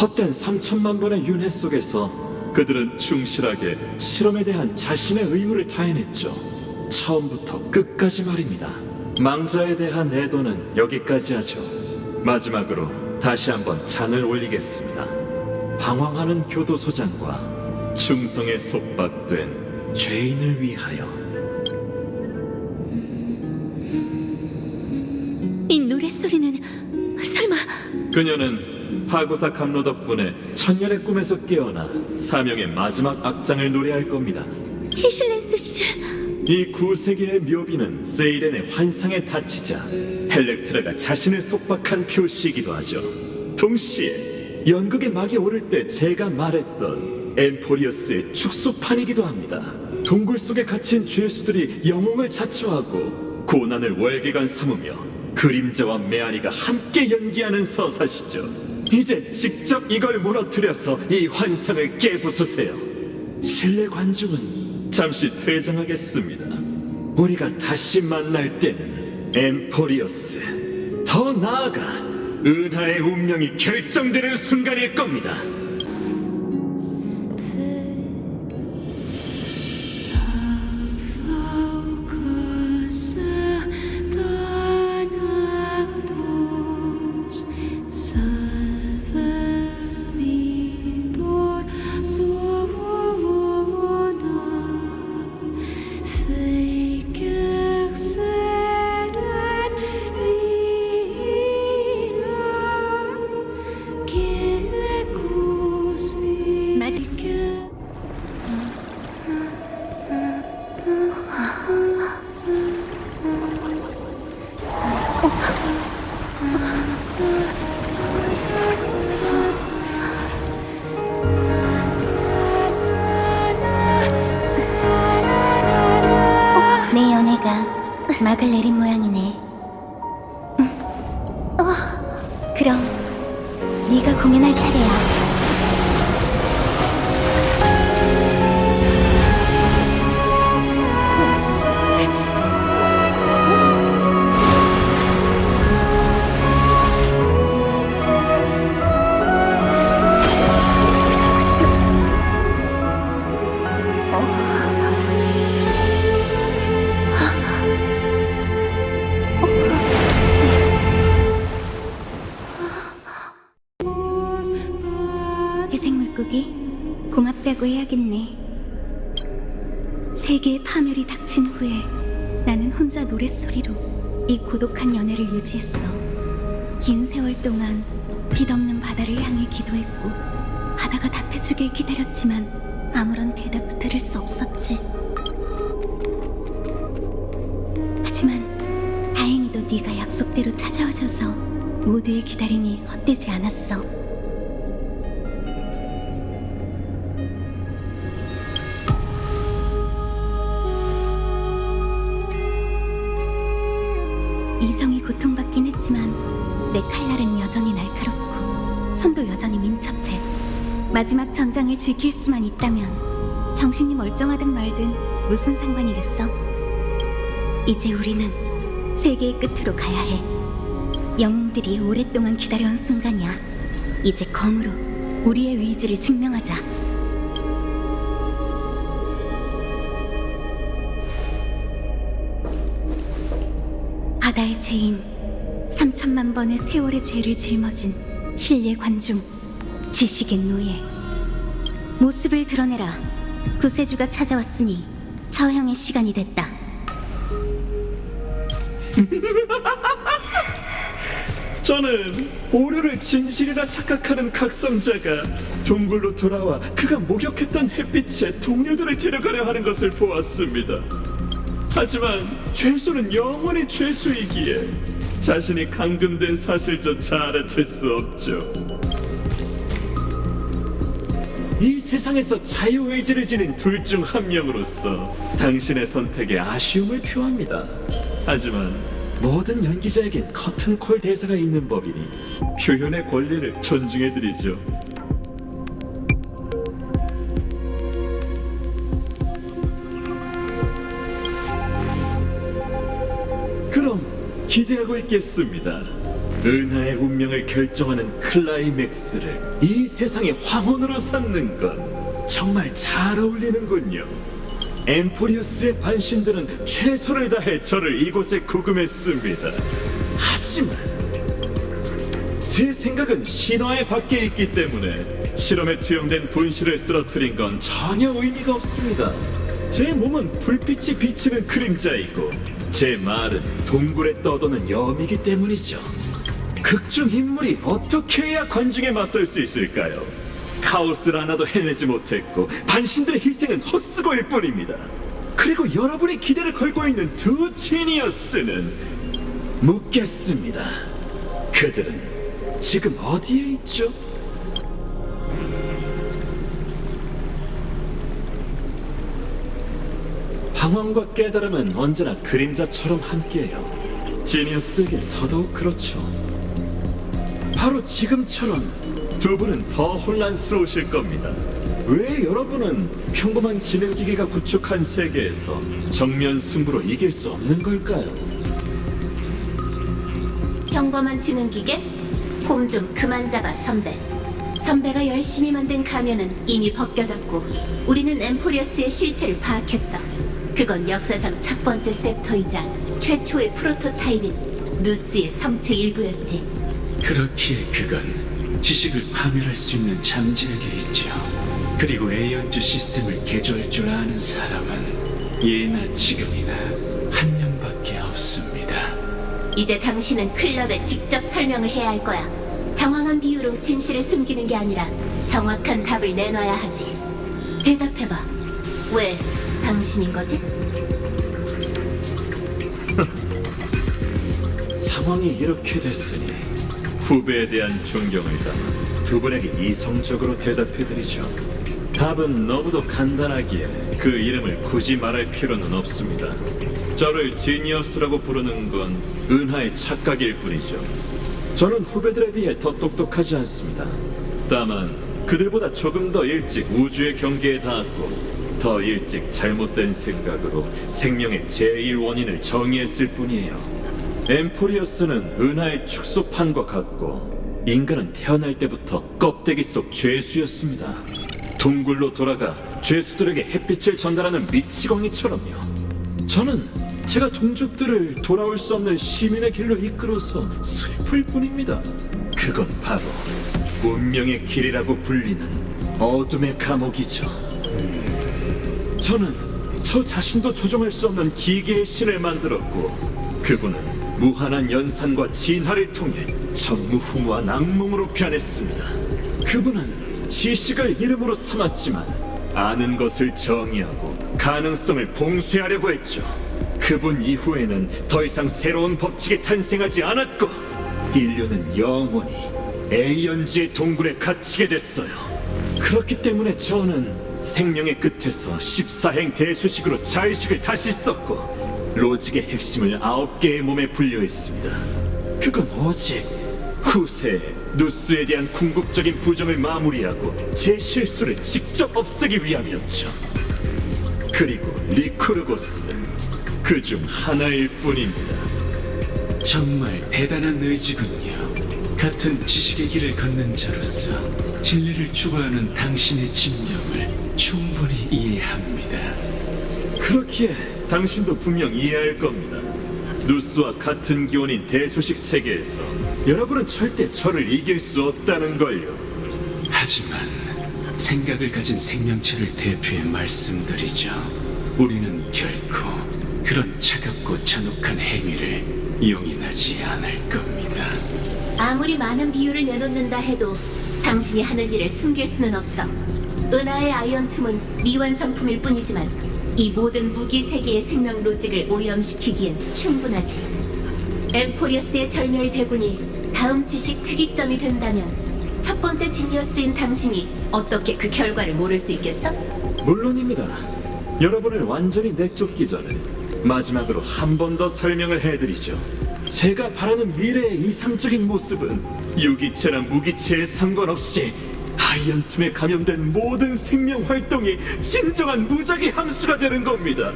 헛된 3천만 번의 윤회 속에서 그들은 충실하게 실험에 대한 자신의 의무를 다해냈죠. 처음부터 끝까지 말입니다. 망자에 대한 애도는 여기까지 하죠. 마지막으로 다시 한번 잔을 올리겠습니다. 방황하는 교도소장과 충성에 속박된 죄인을 위하여. 이 노랫소리는 설마 그녀는 하고사 감로 덕분에 천년의 꿈에서 깨어나 사명의 마지막 악장을 노래할 겁니다. 헤실렌스 씨, 이 구세계의 묘비는 세이렌의 환상에 다치자 헬렉트라가 자신을 속박한 표시이기도 하죠. 동시에 연극의 막이 오를 때 제가 말했던 엠포리어스의 축소판이기도 합니다. 동굴 속에 갇힌 죄수들이 영웅을 자처하고 고난을 월계관 삼으며 그림자와 메아리가 함께 연기하는 서사시죠. 이제 직접 이걸 무너뜨려서 이 환상을 깨부수세요. 실내 관중은 잠시 퇴장하겠습니다. 우리가 다시 만날 때는 엠포리어스, 더 나아가 은하의 운명이 결정되는 순간일 겁니다. 내 연애가 막을 내린 모양이네. 그럼 네가 공연할 차례야. 회생물고기 고맙다고 해야겠네. 세계의 파멸이 닥친 후에 나는 혼자 노랫소리로 이 고독한 연애를 유지했어. 긴 세월 동안 빛없는 바다를 향해 기도했고 바다가 답해주길 기다렸지만 아무런 대답도 들을 수 없었지. 하지만 다행히도 네가 약속대로 찾아와줘서 모두의 기다림이 헛되지 않았어. 이성이 고통받긴 했지만 내 칼날은 여전히 날카롭고 손도 여전히 민첩해. 마지막 전장을 지킬 수만 있다면 정신이 멀쩡하든 말든 무슨 상관이겠어. 이제 우리는 세계의 끝으로 가야 해. 영웅들이 오랫동안 기다려온 순간이야. 이제 검으로 우리의 의지를 증명하자. 바다의 죄인, 3천만 번의 세월의 죄를 짊어진 신뢰 관중, 지식의 노예. 모습을 드러내라. 구세주가 찾아왔으니 처형의 시간이 됐다. 저는 오류를 진실이라 착각하는 각성자가 동굴로 돌아와 그가 목욕했던 햇빛에 동료들을 데려가려 하는 것을 보았습니다. 하지만 죄수는 영원히 죄수이기에 자신이 감금된 사실조차 알아챌 수 없죠. 이 세상에서 자유의지를 지닌 둘 중 한 명으로서 당신의 선택에 아쉬움을 표합니다. 하지만 모든 연기자에겐 커튼콜 대사가 있는 법이니 표현의 권리를 존중해드리죠. 그럼 기대하고 있겠습니다. 은하의 운명을 결정하는 클라이맥스를 이 세상의 황혼으로 삼는 건 정말 잘 어울리는군요. 엠포리어스의 반신들은 최선을 다해 저를 이곳에 구금했습니다. 하지만 제 생각은 신화의 밖에 있기 때문에 실험에 투영된 분실을 쓰러뜨린 건 전혀 의미가 없습니다. 제 몸은 불빛이 비치는 그림자이고 제 말은 동굴에 떠도는 염이기 때문이죠. 극중 인물이 어떻게 해야 관중에 맞설 수 있을까요? 카오스를 하나도 해내지 못했고 반신들의 희생은 헛수고일 뿐입니다. 그리고 여러분이 기대를 걸고 있는 두 지니어스는 묻겠습니다. 그들은 지금 어디에 있죠? 방황과 깨달음은 언제나 그림자처럼 함께해요. 지니어스에게 더더욱 그렇죠. 바로 지금처럼 두 분은 더 혼란스러우실 겁니다. 왜 여러분은 평범한 지능기계가 구축한 세계에서 정면 승부로 이길 수 없는 걸까요? 평범한 지능기계? 폼 좀 그만 잡아, 선배. 선배가 열심히 만든 가면은 이미 벗겨졌고 우리는 엠포리어스의 실체를 파악했어. 그건 역사상 첫 번째 셉터이자 최초의 프로토타입인 누스의 성체 일부였지. 그렇기에 그건 지식을 파멸할 수 있는 잠재력에 있죠. 그리고 에이언즈 시스템을 개조할 줄 아는 사람은 예나 지금이나 한 명밖에 없습니다. 이제 당신은 클럽에 직접 설명을 해야 할 거야. 정황한 비유로 진실을 숨기는 게 아니라 정확한 답을 내놔야 하지. 대답해봐. 왜 당신인 거지? 상황이 이렇게 됐으니 후배에 대한 존경을 담아 두 분에게 이성적으로 대답해드리죠. 답은 너무도 간단하기에 그 이름을 굳이 말할 필요는 없습니다. 저를 지니어스라고 부르는 건 은하의 착각일 뿐이죠. 저는 후배들에 비해 더 똑똑하지 않습니다. 다만 그들보다 조금 더 일찍 우주의 경계에 닿았고 더 일찍 잘못된 생각으로 생명의 제1 원인을 정의했을 뿐이에요. 엠포리어스는 은하의 축소판과 같고 인간은 태어날 때부터 껍데기 속 죄수였습니다. 동굴로 돌아가 죄수들에게 햇빛을 전달하는 미치광이처럼요. 저는 제가 동족들을 돌아올 수 없는 시민의 길로 이끌어서 슬플 뿐입니다. 그건 바로 운명의 길이라고 불리는 어둠의 감옥이죠. 저는 저 자신도 조종할 수 없는 기계의 신을 만들었고 그분은 무한한 연산과 진화를 통해 전무후무한 악몽으로 변했습니다. 그분은 지식을 이름으로 삼았지만 아는 것을 정의하고 가능성을 봉쇄하려고 했죠. 그분 이후에는 더 이상 새로운 법칙이 탄생하지 않았고 인류는 영원히 에이언즈의 동굴에 갇히게 됐어요. 그렇기 때문에 저는 생명의 끝에서 14행 대수식으로 자의식을 다시 썼고 로직의 핵심을 9개의 몸에 분류했습니다. 그건 오직 후세에 누스에 대한 궁극적인 부정을 마무리하고 제 실수를 직접 없애기 위함이었죠. 그리고 리쿠르고스는 그중 하나일 뿐입니다. 정말 대단한 의지군요. 같은 지식의 길을 걷는 자로서 진리를 추구하는 당신의 집념을 충분히 이해합니다. 그렇기에 당신도 분명 이해할 겁니다. 누스와 같은 기원인 대수식 세계에서 여러분은 절대 저를 이길 수 없다는 걸요. 하지만 생각을 가진 생명체를 대표해 말씀드리죠. 우리는 결코 그런 차갑고 잔혹한 행위를 용인하지 않을 겁니다. 아무리 많은 비유를 내놓는다 해도 당신이 하는 일을 숨길 수는 없어. 은하의 아이언툼은 미완성품일 뿐이지만 이 모든 무기 세계의 생명 로직을 오염시키기엔 충분하지. 엠포리어스의 절멸 대군이 다음 지식 특이점이 된다면 첫 번째 지니어스인 당신이 어떻게 그 결과를 모를 수 있겠어? 물론입니다. 여러분을 완전히 내쫓기 전에 마지막으로 한 번 더 설명을 해드리죠. 제가 바라는 미래의 이상적인 모습은 유기체나 무기체에 상관없이 아이언틈에 감염된 모든 생명 활동이 진정한 무작위 함수가 되는 겁니다.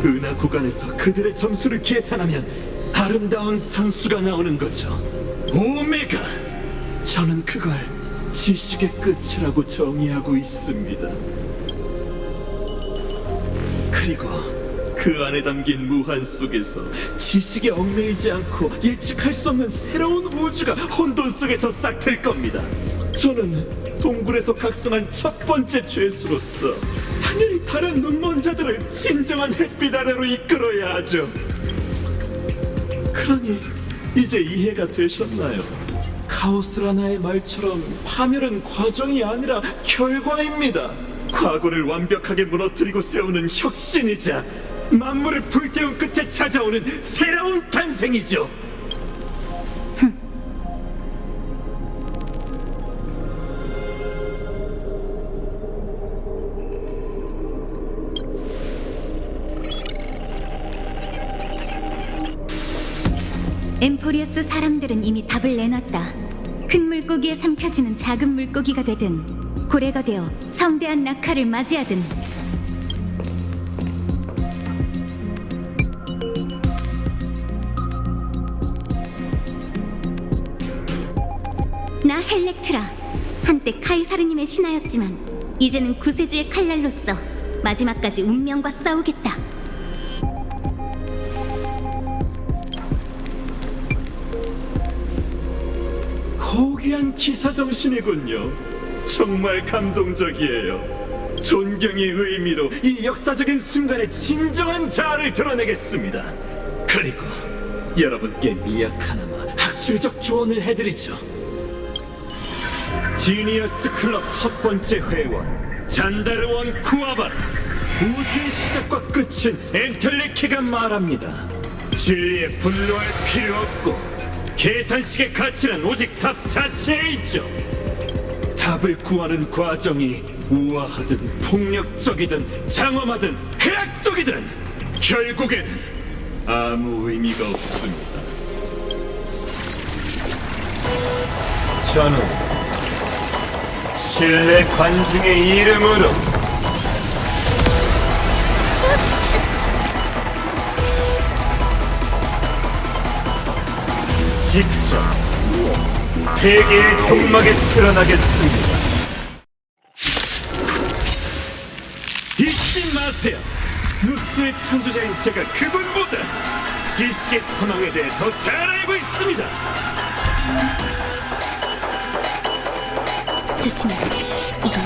은하 구간에서 그들의 점수를 계산하면 아름다운 상수가 나오는 거죠. 오메가! 저는 그걸 지식의 끝이라고 정의하고 있습니다. 그리고 그 안에 담긴 무한 속에서 지식에 얽매이지 않고 예측할 수 없는 새로운 우주가 혼돈 속에서 싹틀 겁니다. 저는 동굴에서 각성한 첫 번째 죄수로서 당연히 다른 눈먼자들을 진정한 햇빛 아래로 이끌어야 하죠. 그러니 이제 이해가 되셨나요? 카오스라나의 말처럼 파멸은 과정이 아니라 결과입니다. 과거를 완벽하게 무너뜨리고 세우는 혁신이자 만물을 불태운 끝에 찾아오는 새로운 탄생이죠. 엠포리우스 사람들은 이미 답을 내놨다. 큰 물고기에 삼켜지는 작은 물고기가 되든 고래가 되어 성대한 낙하를 맞이하든 나 헬렉트라, 한때 카이사르님의 신하였지만 이제는 구세주의 칼날로서 마지막까지 운명과 싸우겠다. 고귀한 기사 정신이군요. 정말 감동적이에요. 존경의 의미로 이 역사적인 순간의 진정한 자아를 드러내겠습니다. 그리고 여러분께 미약하나마 학술적 조언을 해드리죠. 지니어스 클럽 첫 번째 회원 잔다르원 쿠아바라. 우주의 시작과 끝은 엔틀리키가 말합니다. 진리에 분노할 필요 없고 계산식의 가치는 오직 답 자체에 있죠. 답을 구하는 과정이 우아하든 폭력적이든 장엄하든 해악적이든 결국에는 아무 의미가 없습니다. 저는 신뢰 관중의 이름으로 직접 세계의 종막에 출현하겠습니다. 잊지 마세요. 누스의 창조자인 제가 그분보다 지식의 선왕에 대해 더 잘 알고 있습니다. 조심해. 이건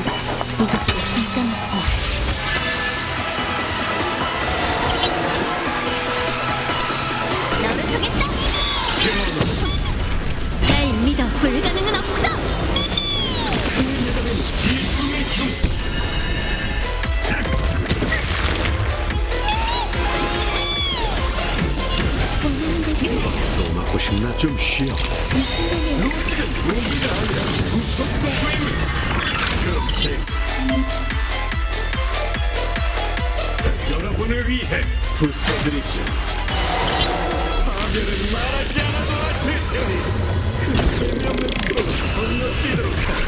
이것으로 진정했어. 너를 정했다. 날 믿어. 불가능은 없어. 또 맞고 싶나? 좀 쉬어. 여러분을 위해 부숴드리죠. 파멸은 말하지 않아도 아실 테니 그 재미없는 프로를 건너뛰도록 하라.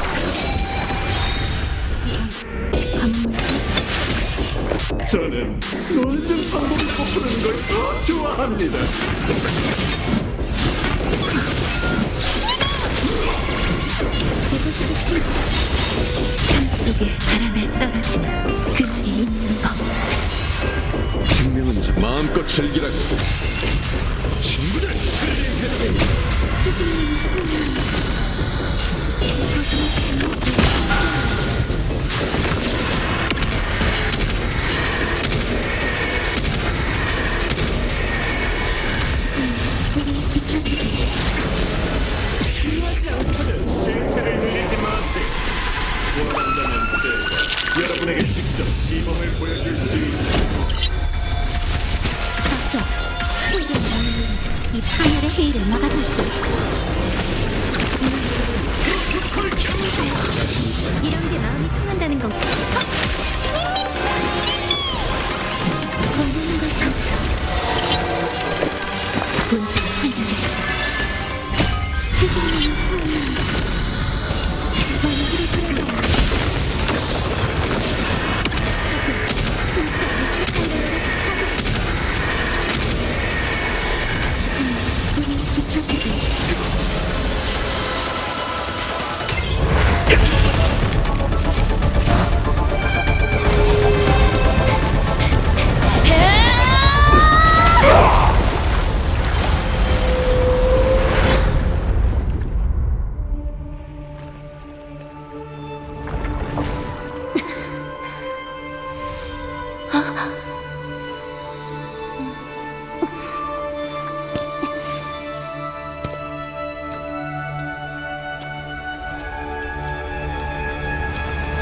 저는 논증 방법을 popu는 걸 더 좋아합니다. 삶 속에 바람에 떨어지는 그날이 있는 법. 생명은 마음껏 즐기라고. 친구들. 우리 지켜주길. 필요하지 않다면 실체를 늘리지 마세요. 원한다면 제가 여러분에게 직접 시범을 보여줄 수 있습니다. 신기한 너는 이 파멸의 회의를 막아줄게. 이런 게 마음에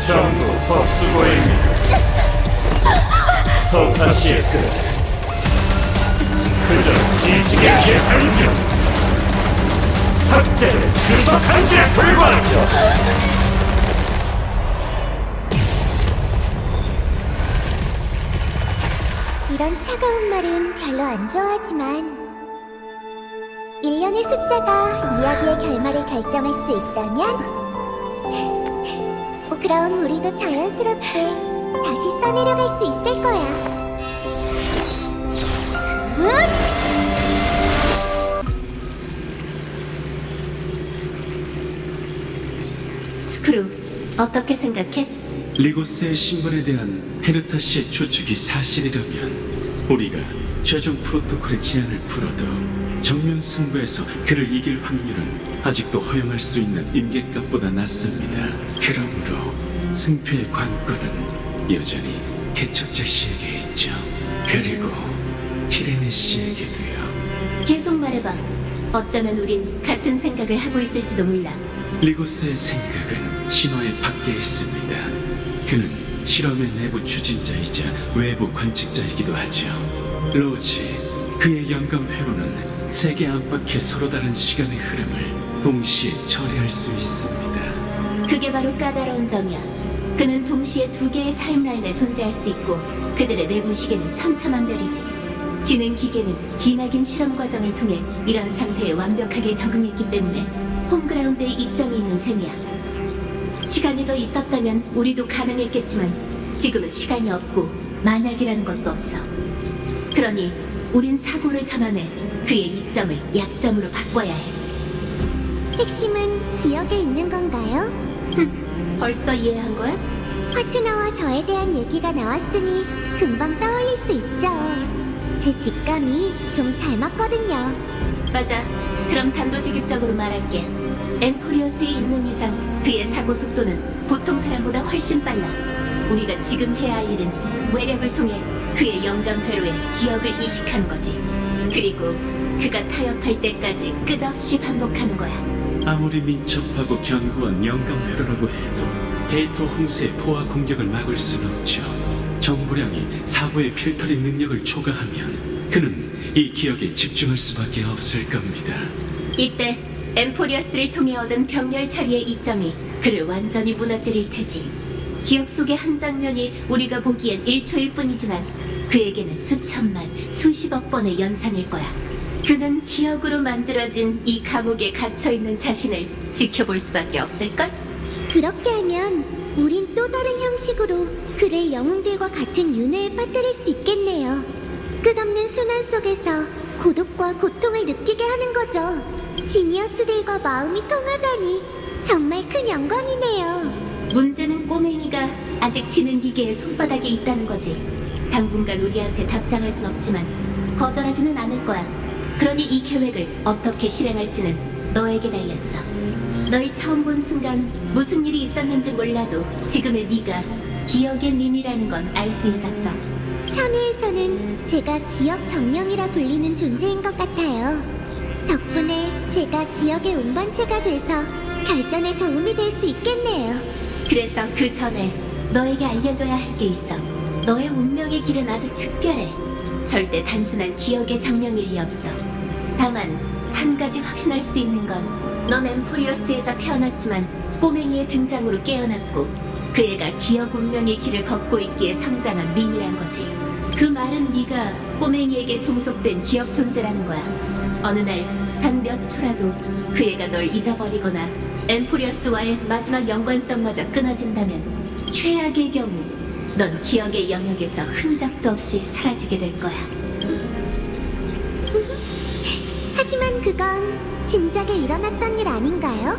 전부 헛수고입니다. 서사시의 끝 그저 지식의 계산 중 삭제를 주석한 지에 불과하죠. 이런 차가운 말은 별로 안 좋아하지만 1년의 숫자가 이야기의 결말을 결정할 수 있다면 그럼 우리도 자연스럽게 다시 써내려갈 수 있을 거야. 스크루, 어떻게 생각해? 리고스의 신분에 대한 헤르타 씨의 추측이 사실이라면 우리가 최종 프로토콜의 제한을 풀어도 정면 승부에서 그를 이길 확률은 아직도 허용할 수 있는 임계값보다 낮습니다. 그러므로 승패의 관건은 여전히 개척자 씨에게 있죠. 그리고 키레네 씨에게도요. 계속 말해봐. 어쩌면 우린 같은 생각을 하고 있을지도 몰라. 리고스의 생각은 신화의 밖에 있습니다. 그는 실험의 내부 추진자이자 외부 관측자이기도 하죠. 로즈, 그의 영감 회로는 세계 안팎의 서로 다른 시간의 흐름을 동시에 처리할 수 있습니다. 그게 바로 까다로운 점이야. 그는 동시에 두 개의 타임라인에 존재할 수 있고 그들의 내부 시계는 천차만별이지. 지능 기계는 기나긴 실험 과정을 통해 이런 상태에 완벽하게 적응했기 때문에 홈그라운드에 이점이 있는 셈이야. 시간이 더 있었다면 우리도 가능했겠지만 지금은 시간이 없고 만약이라는 것도 없어. 그러니 우린 사고를 전환해 그의 이점을 약점으로 바꿔야 해. 핵심은 기억에 있는 건가요? 벌써 이해한 거야? 파트너와 저에 대한 얘기가 나왔으니 금방 떠올릴 수 있죠. 제 직감이 좀 잘 맞거든요. 맞아. 그럼 단도직입적으로 말할게. 엠포리어스에 있는 이상 그의 사고 속도는 보통 사람보다 훨씬 빨라. 우리가 지금 해야 할 일은 외력을 통해 그의 영감 회로에 기억을 이식하는 거지. 그리고 그가 타협할 때까지 끝없이 반복하는 거야. 아무리 민첩하고 견고한 영감 회로라고 해도 데이터 홍수의 포화 공격을 막을 수는 없죠. 정보량이 사고의 필터링 능력을 초과하면 그는 이 기억에 집중할 수밖에 없을 겁니다. 이때 엠포리어스를 통해 얻은 병렬 처리의 이점이 그를 완전히 무너뜨릴 테지. 기억 속의 한 장면이 우리가 보기엔 1초일 뿐이지만 그에게는 수천만, 수십억 번의 연산일 거야. 그는 기억으로 만들어진 이 감옥에 갇혀있는 자신을 지켜볼 수밖에 없을걸? 그렇게 하면 우린 또 다른 형식으로 그를 영웅들과 같은 윤회에 빠뜨릴 수 있겠네요. 끝없는 순환 속에서 고독과 고통을 느끼게 하는 거죠. 지니어스들과 마음이 통하다니 정말 큰 영광이네요. 문제는 꼬맹이가 아직 지능기계의 손바닥에 있다는 거지. 당분간 우리한테 답장할 순 없지만 거절하지는 않을 거야. 그러니 이 계획을 어떻게 실행할지는 너에게 달렸어. 널 처음 본 순간 무슨 일이 있었는지 몰라도 지금의 네가 기억의 밈이라는 건 알 수 있었어. 천우에서는 제가 기억 정령이라 불리는 존재인 것 같아요. 덕분에 제가 기억의 운반체가 돼서 결전에 도움이 될 수 있겠네요. 그래서 그 전에 너에게 알려줘야 할 게 있어. 너의 운명의 길은 아주 특별해. 절대 단순한 기억의 정령일 리 없어. 다만 한 가지 확신할 수 있는 건 넌 엠포리어스에서 태어났지만 꼬맹이의 등장으로 깨어났고 그 애가 기억 운명의 길을 걷고 있기에 성장한 밈이란 거지. 그 말은 네가 꼬맹이에게 종속된 기억 존재라는 거야. 어느 날 단 몇 초라도 그 애가 널 잊어버리거나 엠포리어스와의 마지막 연관성마저 끊어진다면 최악의 경우 넌 기억의 영역에서 흔적도 없이 사라지게 될 거야. 하지만 그건 진작에 일어났던 일 아닌가요?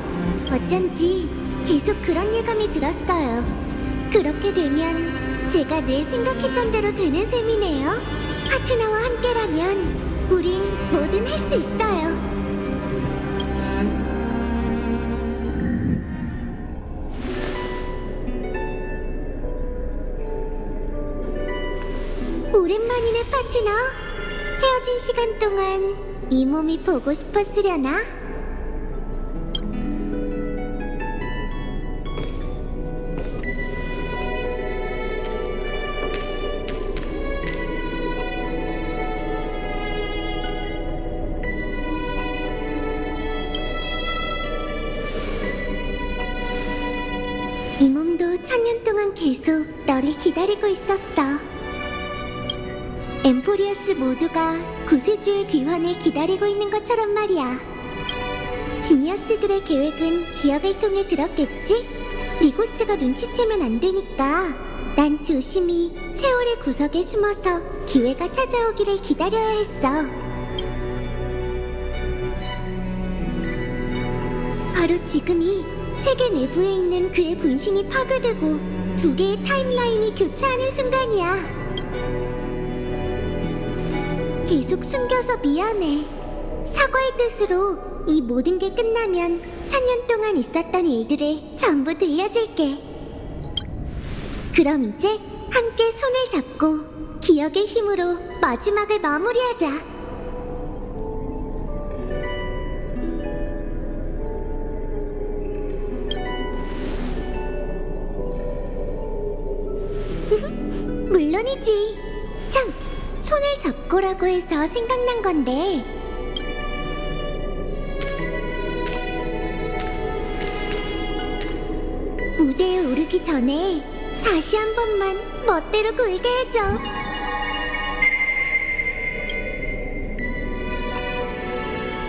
어쩐지 계속 그런 예감이 들었어요. 그렇게 되면 제가 늘 생각했던 대로 되는 셈이네요. 파트너와 함께라면 우린 뭐든 할 수 있어요. 오랜만이네 파트너. 헤어진 시간 동안 이 몸이 보고 싶었으려나? 이 몸도 1000년 동안 계속 너를 기다리고 있었어. 엠포리어스 모두가 구세주의 귀환을 기다리고 있는 것처럼 말이야. 지니어스들의 계획은 기억을 통해 들었겠지? 리고스가 눈치채면 안 되니까 난 조심히 세월의 구석에 숨어서 기회가 찾아오기를 기다려야 했어. 바로 지금이 세계 내부에 있는 그의 분신이 파괴되고 두 개의 타임라인이 교차하는 순간이야. 계속 숨겨서 미안해. 사과의 뜻으로 이 모든 게 끝나면 1000년 동안 있었던 일들을 전부 들려줄게. 그럼 이제 함께 손을 잡고 기억의 힘으로 마지막을 마무리하자. 물론이지. 참, 손을 잡고라고 해서 생각난 건데 무대에 오르기 전에 다시 한 번만 멋대로 굴게 해줘.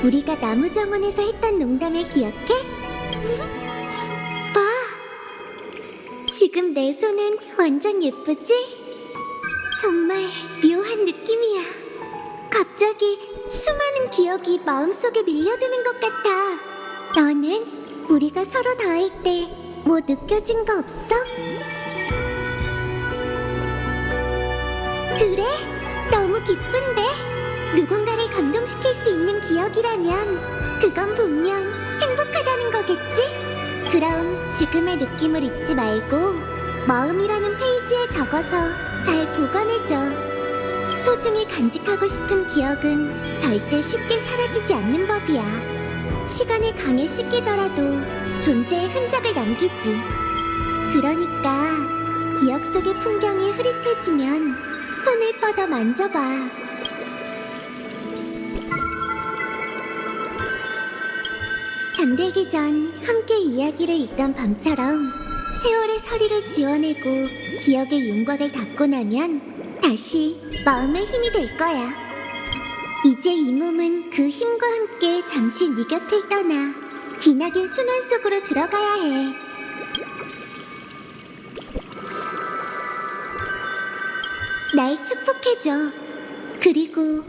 우리가 나무정원에서 했던 농담을 기억해? 봐, 지금 내 손은 완전 예쁘지? 정말 묘한 느낌이야. 갑자기 수많은 기억이 마음속에 밀려드는 것 같아. 너는 우리가 서로 닿을 때 뭐 느껴진 거 없어? 그래? 너무 기쁜데? 누군가를 감동시킬 수 있는 기억이라면 그건 분명 행복하다는 거겠지? 그럼 지금의 느낌을 잊지 말고 마음이라는 페이지에 적어서 잘 보관해줘. 소중히 간직하고 싶은 기억은 절대 쉽게 사라지지 않는 법이야. 시간의 강에 씻기더라도 존재의 흔적을 남기지. 그러니까 기억 속의 풍경이 흐릿해지면 손을 뻗어 만져봐. 잠들기 전 함께 이야기를 읽던 밤처럼 세월의 서리를 지워내고 기억의 윤곽을 닫고 나면 다시 마음의 힘이 될 거야. 이제 이 몸은 그 힘과 함께 잠시 네 곁을 떠나 기나긴 순환 속으로 들어가야 해. 날 축복해줘. 그리고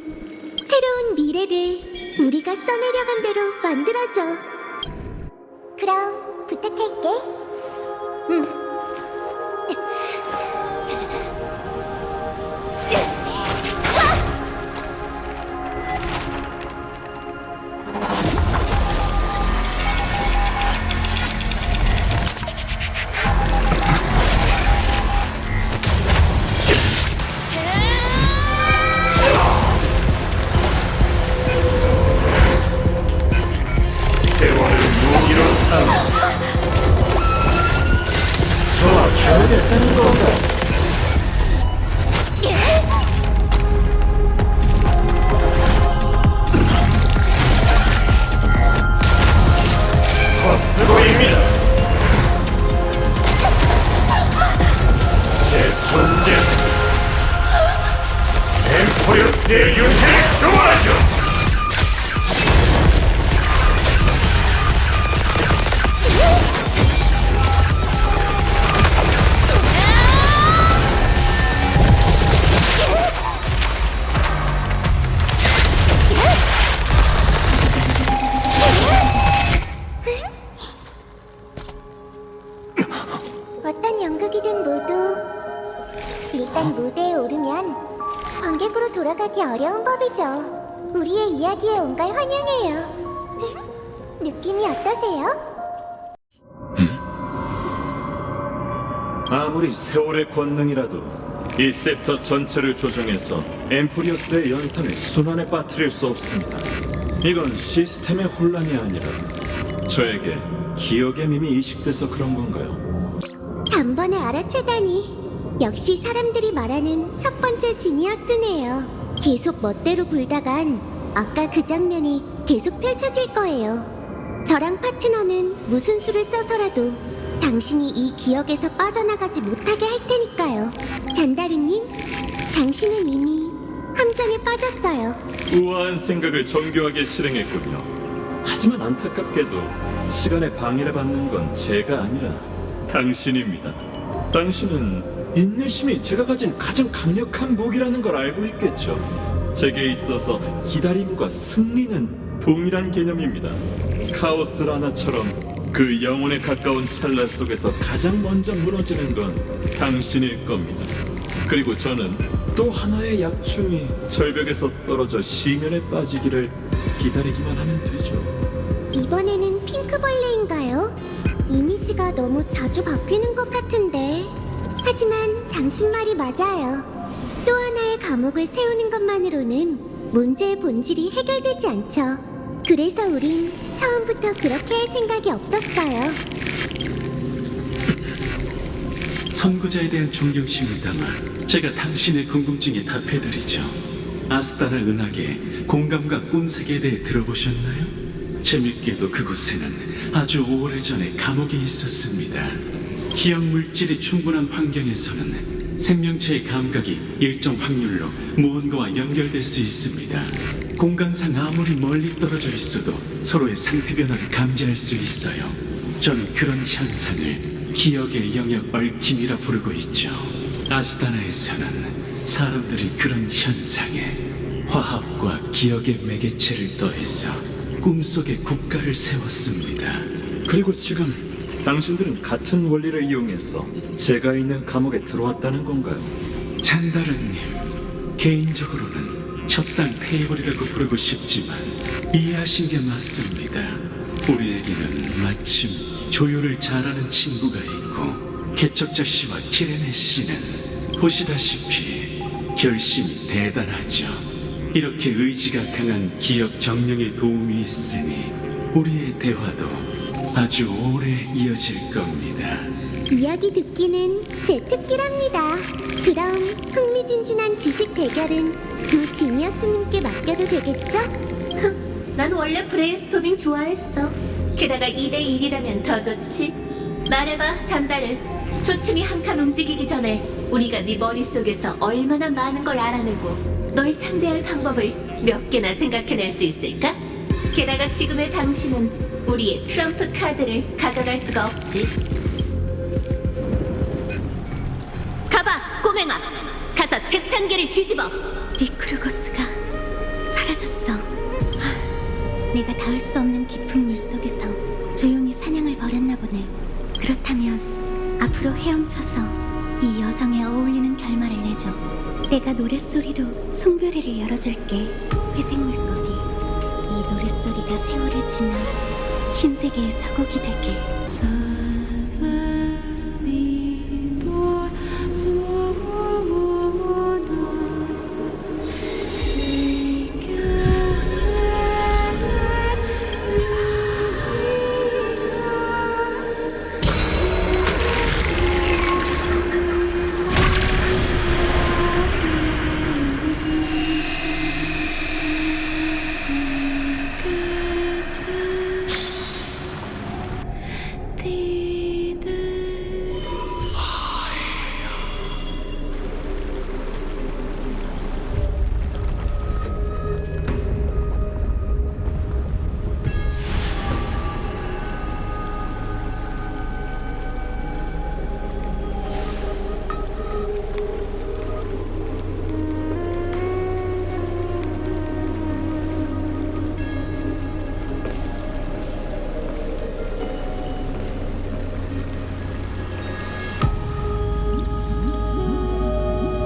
새로운 미래를 우리가 써내려간 대로 만들어줘. 그럼 부탁할게. 세월을 무기로 삼아 소화해야겠다는 건가? 헛수고입니다. 제 존재 엠포리오스의 윤회를 좋아하죠. 어떤 연극이든 모두 일단 무대에 오르면 관객으로 돌아가기 어려운 법이죠. 우리의 이야기에 온 걸 환영해요. 느낌이 어떠세요? 아무리 세월의 권능이라도 이 셉터 전체를 조정해서 엠포리어스의 연산을 순환에 빠뜨릴 수 없습니다. 이건 시스템의 혼란이 아니라 저에게 기억의 밈이 이식돼서 그런 건가요? 단번에 알아채다니. 역시 사람들이 말하는 첫 번째 지니어스네요. 계속 멋대로 굴다간 아까 그 장면이 계속 펼쳐질 거예요. 저랑 파트너는 무슨 수를 써서라도 당신이 이 기억에서 빠져나가지 못하게 할 테니까요. 잔다르님, 당신은 이미 함정에 빠졌어요. 우아한 생각을 정교하게 실행했군요. 하지만 안타깝게도 시간의 방해를 받는 건 제가 아니라 당신입니다. 당신은 인내심이 제가 가진 가장 강력한 무기라는 걸 알고 있겠죠. 제게 있어서 기다림과 승리는 동일한 개념입니다. 카오스 라나처럼 그 영혼에 가까운 찰나 속에서 가장 먼저 무너지는 건 당신일 겁니다. 그리고 저는 또 하나의 약충이 절벽에서 떨어져 시면에 빠지기를 기다리기만 하면 되죠. 이번에는 핑크벌레인가요? 이미지가 너무 자주 바뀌는 것 같은데. 하지만 당신 말이 맞아요. 또 하나의 감옥을 세우는 것만으로는 문제의 본질이 해결되지 않죠. 그래서 우린 처음부터 그렇게 할 생각이 없었어요. 선구자에 대한 존경심을 담아 제가 당신의 궁금증에 답해드리죠. 아스타나 은하계 공감과 꿈세계에 대해 들어보셨나요? 재밌게도 그곳에는 아주 오래전에 감옥이 있었습니다. 기억 물질이 충분한 환경에서는 생명체의 감각이 일정 확률로 무언가와 연결될 수 있습니다. 공간상 아무리 멀리 떨어져 있어도 서로의 상태 변화를 감지할 수 있어요. 저는 그런 현상을 기억의 영역 얽힘이라 부르고 있죠. 아스타나에서는 사람들이 그런 현상에 화합과 기억의 매개체를 더해서 꿈속의 국가를 세웠습니다. 그리고 지금 당신들은 같은 원리를 이용해서 제가 있는 감옥에 들어왔다는 건가요? 잔다르님, 개인적으로는 협상 테이블이라고 부르고 싶지만 이해하신 게 맞습니다. 우리에게는 마침 조율을 잘하는 친구가 있고 개척자 씨와 키레네 씨는 보시다시피 결심이 대단하죠. 이렇게 의지가 강한 기억 정령의 도움이 있으니 우리의 대화도 아주 오래 이어질 겁니다. 이야기 듣기는 제 특기랍니다. 그럼 흥미진진한 지식 대결은 두 지니어스님께 맡겨도 되겠죠? 난 원래 브레인스토밍 좋아했어. 게다가 2대1이라면 더 좋지. 말해봐, 잔다르. 초침이 한 칸 움직이기 전에 우리가 네 머릿속에서 얼마나 많은 걸 알아내고 널 상대할 방법을 몇 개나 생각해낼 수 있을까? 게다가 지금의 당신은 우리의 트럼프 카드를 가져갈 수가 없지. 가봐, 꼬맹아. 가서 책창기를 뒤집어. 리크루고스가 사라졌어. 내가 닿을 수 없는 깊은 물속에서 조용히 사냥을 벌였나 보네. 그렇다면 앞으로 헤엄쳐서 이 여정에 어울리는 결말을 내줘. 내가 노랫소리로 송별회를 열어줄게. 회색 물고기. 이 노랫소리가 세월을 지나 신세계의 서곡이 되길.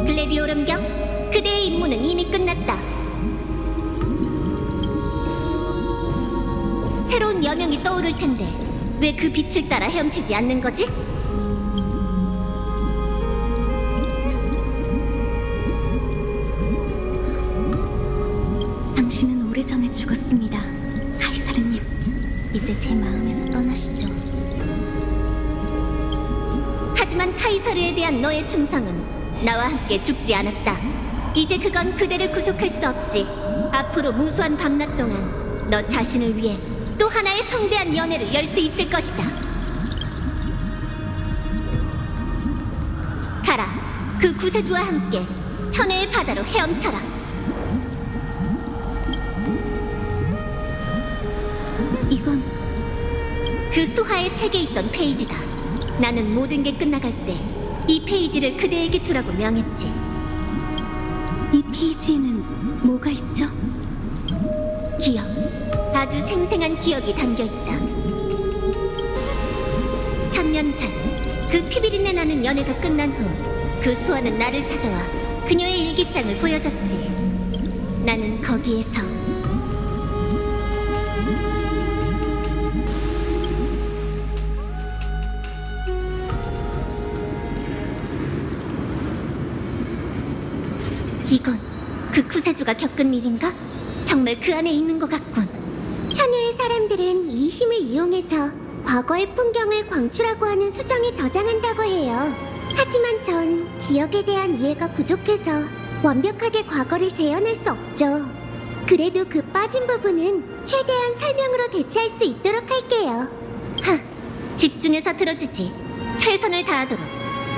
글래디오름경, 그대의 임무는 이미 끝났다. 새로운 여명이 떠오를 텐데 왜 그 빛을 따라 헤엄치지 않는 거지? 오래전에 죽었습니다. 카이사르님, 이제 제 마음에서 떠나시죠. 하지만 카이사르에 대한 너의 충성은 나와 함께 죽지 않았다. 이제 그건 그대를 구속할 수 없지. 앞으로 무수한 밤낮 동안 너 자신을 위해 또 하나의 성대한 연애를 열 수 있을 것이다. 가라, 그 구세주와 함께 천혜의 바다로 헤엄쳐라. 이건 그 수하의 책에 있던 페이지다. 나는 모든 게 끝나갈 때 이 페이지를 그대에게 주라고 명했지. 이 페이지에는 뭐가 있죠? 기억, 아주 생생한 기억이 담겨있다. 1000년 전, 그 피비린내 나는 연애가 끝난 후 그 수아는 나를 찾아와 그녀의 일기장을 보여줬지. 나는 거기에서 이건 그 구세주가 겪은 일인가? 정말 그 안에 있는 것 같군. 천혜의 사람들은 이 힘을 이용해서 과거의 풍경을 광출하고 하는 수정에 저장한다고 해요. 하지만 전 기억에 대한 이해가 부족해서 완벽하게 과거를 재현할 수 없죠. 그래도 그 빠진 부분은 최대한 설명으로 대체할 수 있도록 할게요. 하, 집중해서 들어주지. 최선을 다하도록.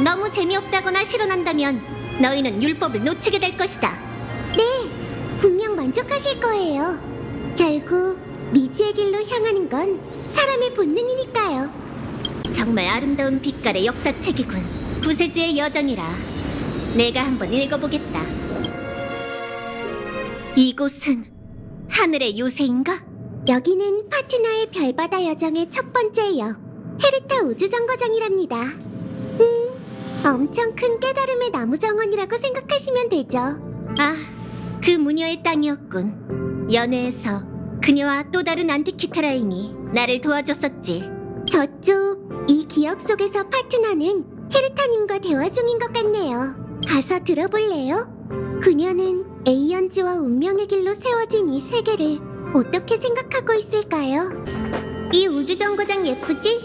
너무 재미없다거나 실언한다면 너희는 율법을 놓치게 될 것이다. 네, 분명 만족하실 거예요. 결국 미지의 길로 향하는 건 사람의 본능이니까요. 정말 아름다운 빛깔의 역사책이군. 구세주의 여정이라. 내가 한번 읽어보겠다. 이곳은 하늘의 요새인가? 여기는 파트너의 별바다 여정의 첫 번째 역, 헤르타 우주정거장이랍니다. 엄청 큰 깨달음의 나무 정원이라고 생각하시면 되죠. 아, 그 무녀의 땅이었군. 연애에서 그녀와 또 다른 안티키테라인이 나를 도와줬었지. 저쪽 이 기억 속에서 파트너는 헤르타님과 대화 중인 것 같네요. 가서 들어볼래요? 그녀는 에이언즈와 운명의 길로 세워진 이 세계를 어떻게 생각하고 있을까요? 이 우주정거장 예쁘지?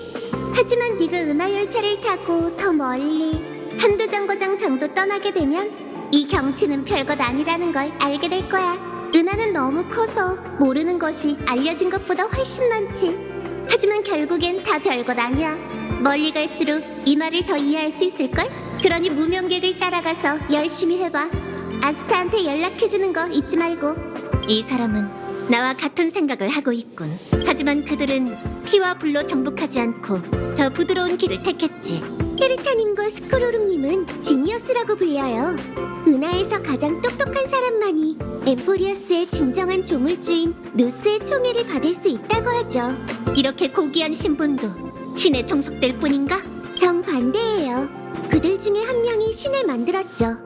하지만 네가 은하열차를 타고 더 멀리 한두정거장 정도 떠나게 되면 이 경치는 별것 아니라는 걸 알게 될 거야. 은하는 너무 커서 모르는 것이 알려진 것보다 훨씬 많지. 하지만 결국엔 다 별것 아니야. 멀리 갈수록 이 말을 더 이해할 수 있을걸? 그러니 무명객을 따라가서 열심히 해봐. 아스타한테 연락해주는 거 잊지 말고. 이 사람은 나와 같은 생각을 하고 있군. 하지만 그들은 피와 불로 정복하지 않고 더 부드러운 길을 택했지. 헤르타님과 스크로름님은 지니어스라고 불려요. 은하에서 가장 똑똑한 사람만이 엠포리어스의 진정한 조물주인 누스의 총애를 받을 수 있다고 하죠. 이렇게 고귀한 신분도 신에 종속될 뿐인가? 정반대예요. 그들 중에 한 명이 신을 만들었죠.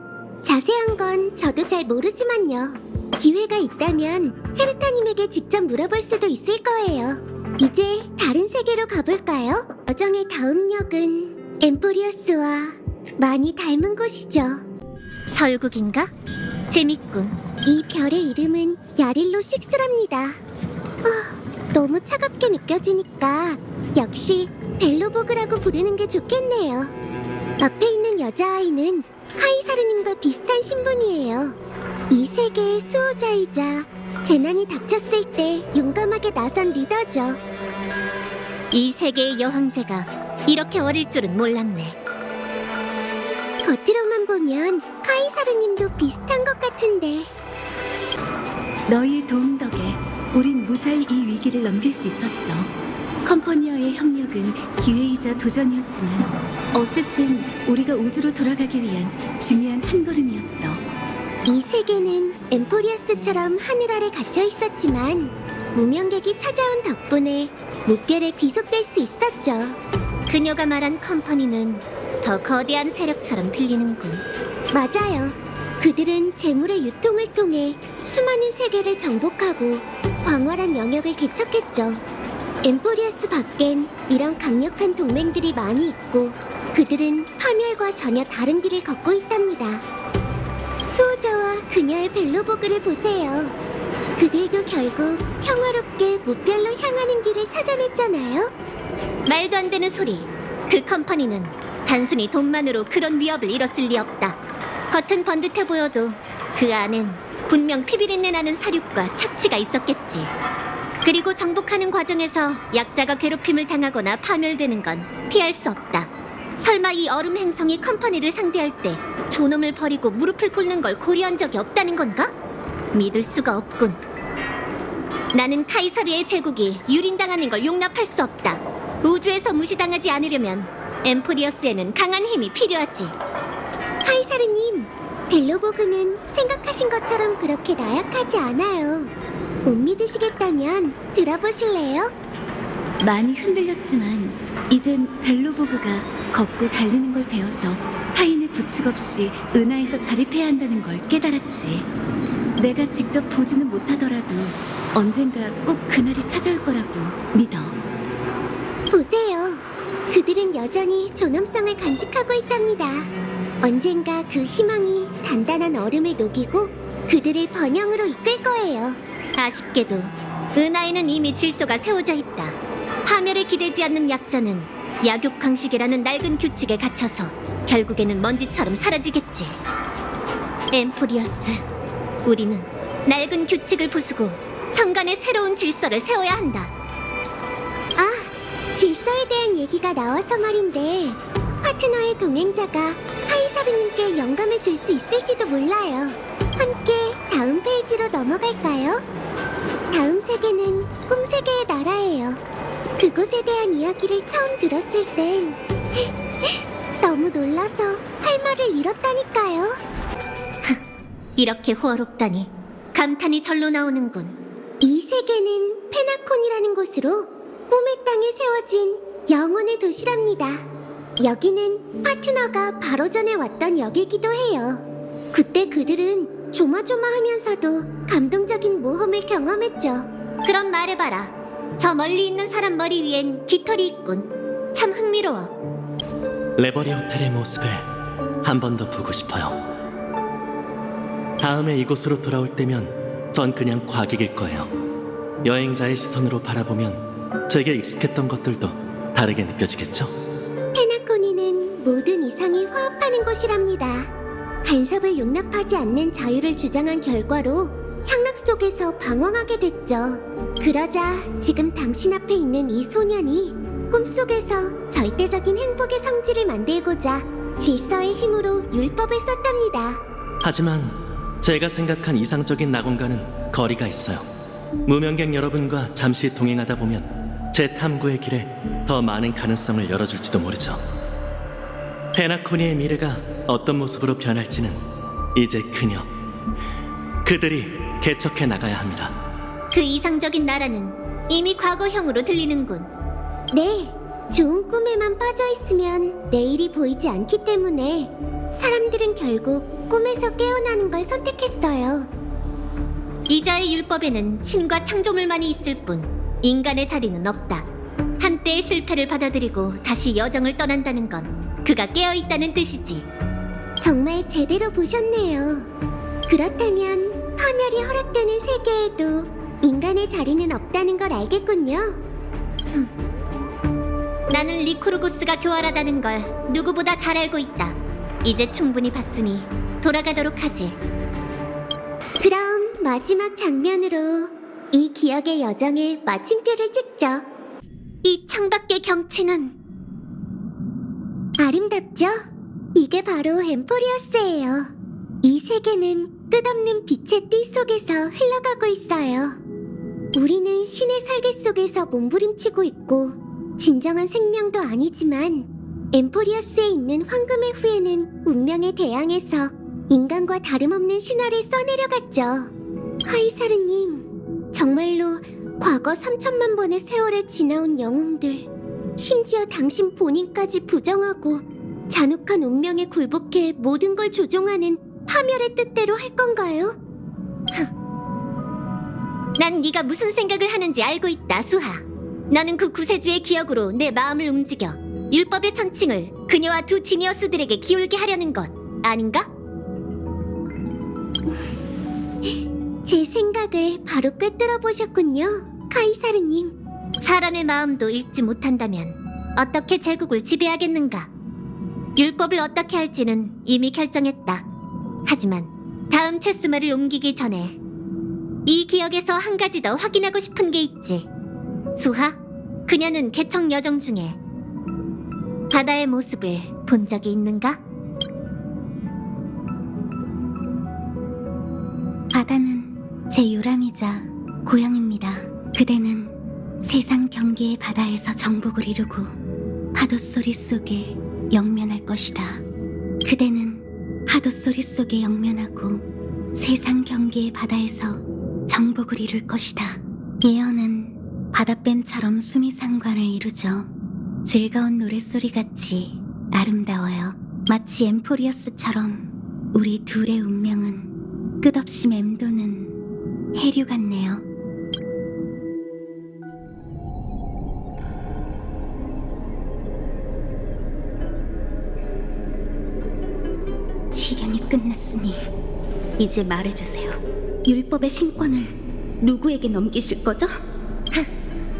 자세한 건 저도 잘 모르지만요. 기회가 있다면 헤르타님에게 직접 물어볼 수도 있을 거예요. 이제 다른 세계로 가볼까요? 여정의 다음 역은 엠포리어스와 많이 닮은 곳이죠. 설국인가? 재밌군. 이 별의 이름은 야릴로 6랍니다. 너무 차갑게 느껴지니까 역시 벨로보그라고 부르는 게 좋겠네요. 앞에 있는 여자아이는 카이사르님과 비슷한 신분이에요. 이 세계의 수호자이자 재난이 닥쳤을 때 용감하게 나선 리더죠. 이 세계의 여황제가 이렇게 어릴 줄은 몰랐네. 겉으로만 보면 카이사르님도 비슷한 것 같은데. 너희의 도움 덕에 우린 무사히 이 위기를 넘길 수 있었어. 컴퍼니와의 협력은 기회이자 도전이었지만 어쨌든 우리가 우주로 돌아가기 위한 중요한 한 걸음이었어. 이 세계는 엠포리어스처럼 하늘 아래 갇혀 있었지만 무명객이 찾아온 덕분에 무별에 귀속될 수 있었죠. 그녀가 말한 컴퍼니는 더 거대한 세력처럼 들리는군. 맞아요. 그들은 재물의 유통을 통해 수많은 세계를 정복하고 광활한 영역을 개척했죠. 엠포리어스 밖엔 이런 강력한 동맹들이 많이 있고 그들은 파멸과 전혀 다른 길을 걷고 있답니다. 수호자와 그녀의 벨로보그를 보세요. 그들도 결국 평화롭게 무별로 향하는 길을 찾아냈잖아요. 말도 안 되는 소리. 그 컴퍼니는 단순히 돈만으로 그런 위협을 이뤘을 리 없다. 겉은 번듯해 보여도 그 안엔 분명 피비린내 나는 사륙과 착취가 있었겠지. 그리고 정복하는 과정에서 약자가 괴롭힘을 당하거나 파멸되는 건 피할 수 없다. 설마 이 얼음 행성이 컴퍼니를 상대할 때 존엄을 버리고 무릎을 꿇는 걸 고려한 적이 없다는 건가? 믿을 수가 없군. 나는 카이사르의 제국이 유린당하는 걸 용납할 수 없다. 우주에서 무시당하지 않으려면 엠포리어스에는 강한 힘이 필요하지. 카이사르님, 벨로보그는 생각하신 것처럼 그렇게 나약하지 않아요. 못 믿으시겠다면 들어보실래요? 많이 흔들렸지만 이젠 벨로보그가 걷고 달리는 걸 배워서 타인의 부축 없이 은하에서 자립해야 한다는 걸 깨달았지. 내가 직접 보지는 못하더라도 언젠가 꼭 그날이 찾아올 거라고 믿어. 보세요. 그들은 여전히 존엄성을 간직하고 있답니다. 언젠가 그 희망이 단단한 얼음을 녹이고 그들을 번영으로 이끌 거예요. 아쉽게도 은하에는 이미 질서가 세워져 있다. 파멸에 기대지 않는 약자는 약육강식이라는 낡은 규칙에 갇혀서 결국에는 먼지처럼 사라지겠지. 엠포리어스, 우리는 낡은 규칙을 부수고 성간의 새로운 질서를 세워야 한다. 아, 질서에 대한 얘기가 나와서 말인데 파트너의 동행자가 카이사르님께 영감을 줄 수 있을지도 몰라요. 함께 다음 페이지로 넘어갈까요? 다음 세계는 꿈세계의 나라예요. 그곳에 대한 이야기를 처음 들었을 땐 너무 놀라서 할 말을 잃었다니까요. 이렇게 호화롭다니 감탄이 절로 나오는군. 이 세계는 페나콘이라는 곳으로 꿈의 땅에 세워진 영혼의 도시랍니다. 여기는 파트너가 바로 전에 왔던 역이기도 해요. 그때 그들은 조마조마하면서도 감동적인 모험을 경험했죠. 그럼 말해봐라. 저 멀리 있는 사람 머리 위엔 깃털이 있군. 참 흥미로워. 레버리 호텔의 모습을 한 번 더 보고 싶어요. 다음에 이곳으로 돌아올 때면 전 그냥 과객일 거예요. 여행자의 시선으로 바라보면 제게 익숙했던 것들도 다르게 느껴지겠죠? 페나코니는 모든 이상이 화합하는 곳이랍니다. 간섭을 용납하지 않는 자유를 주장한 결과로 향락 속에서 방황하게 됐죠. 그러자 지금 당신 앞에 있는 이 소년이 꿈속에서 절대적인 행복의 성지를 만들고자 질서의 힘으로 율법을 썼답니다. 하지만 제가 생각한 이상적인 낙원과는 거리가 있어요. 무명객 여러분과 잠시 동행하다 보면 제 탐구의 길에 더 많은 가능성을 열어줄지도 모르죠. 페나코니의 미래가 어떤 모습으로 변할지는 이제 그들이 개척해 나가야 합니다. 그 이상적인 나라는 이미 과거형으로 들리는군. 네, 좋은 꿈에만 빠져 있으면 내일이 보이지 않기 때문에 사람들은 결국 꿈에서 깨어나는 걸 선택했어요. 이자의 율법에는 신과 창조물만이 있을 뿐 인간의 자리는 없다. 한때의 실패를 받아들이고 다시 여정을 떠난다는 건 그가 깨어있다는 뜻이지. 정말 제대로 보셨네요. 그렇다면 파멸이 허락되는 세계에도 인간의 자리는 없다는 걸 알겠군요. 나는 리코르고스가 교활하다는 걸 누구보다 잘 알고 있다. 이제 충분히 봤으니 돌아가도록 하지. 그럼 마지막 장면으로 이 기억의 여정에 마침표를 찍죠. 이 창밖의 경치는 아름답죠? 이게 바로 엠포리어스예요. 이 세계는 끝없는 빛의 띠 속에서 흘러가고 있어요. 우리는 신의 설계 속에서 몸부림치고 있고 진정한 생명도 아니지만 엠포리어스에 있는 황금의 후예는 운명에 대항해서 인간과 다름없는 신화를 써내려갔죠. 카이사르님, 정말로 과거 3천만 번의 세월에 지나온 영웅들, 심지어 당신 본인까지 부정하고 잔혹한 운명에 굴복해 모든 걸 조종하는 파멸의 뜻대로 할 건가요? 난 네가 무슨 생각을 하는지 알고 있다, 수하. 너는 그 구세주의 기억으로 내 마음을 움직여 율법의 천칭을 그녀와 두 지니어스들에게 기울게 하려는 것 아닌가? 제 생각을 바로 꿰뚫어 보셨군요, 카이사르님. 사람의 마음도 읽지 못한다면 어떻게 제국을 지배하겠는가? 율법을 어떻게 할지는 이미 결정했다. 하지만 다음 체스말을 옮기기 전에 이 기억에서 한 가지 더 확인하고 싶은 게 있지. 수하, 그녀는 개척 여정 중에 바다의 모습을 본 적이 있는가? 바다는 제 요람이자 고향입니다. 그대는 세상 경계의 바다에서 정복을 이루고 파도 소리 속에 영면할 것이다. 그대는 파도 소리 속에 영면하고 세상 경계의 바다에서 정복을 이룰 것이다. 예언은 바닷뱀처럼 수미상관을 이루죠. 즐거운 노랫소리같이 아름다워요. 마치 엠포리어스처럼 우리 둘의 운명은 끝없이 맴도는 해류 같네요. 시련이 끝났으니 이제 말해주세요. 율법의 신권을 누구에게 넘기실 거죠?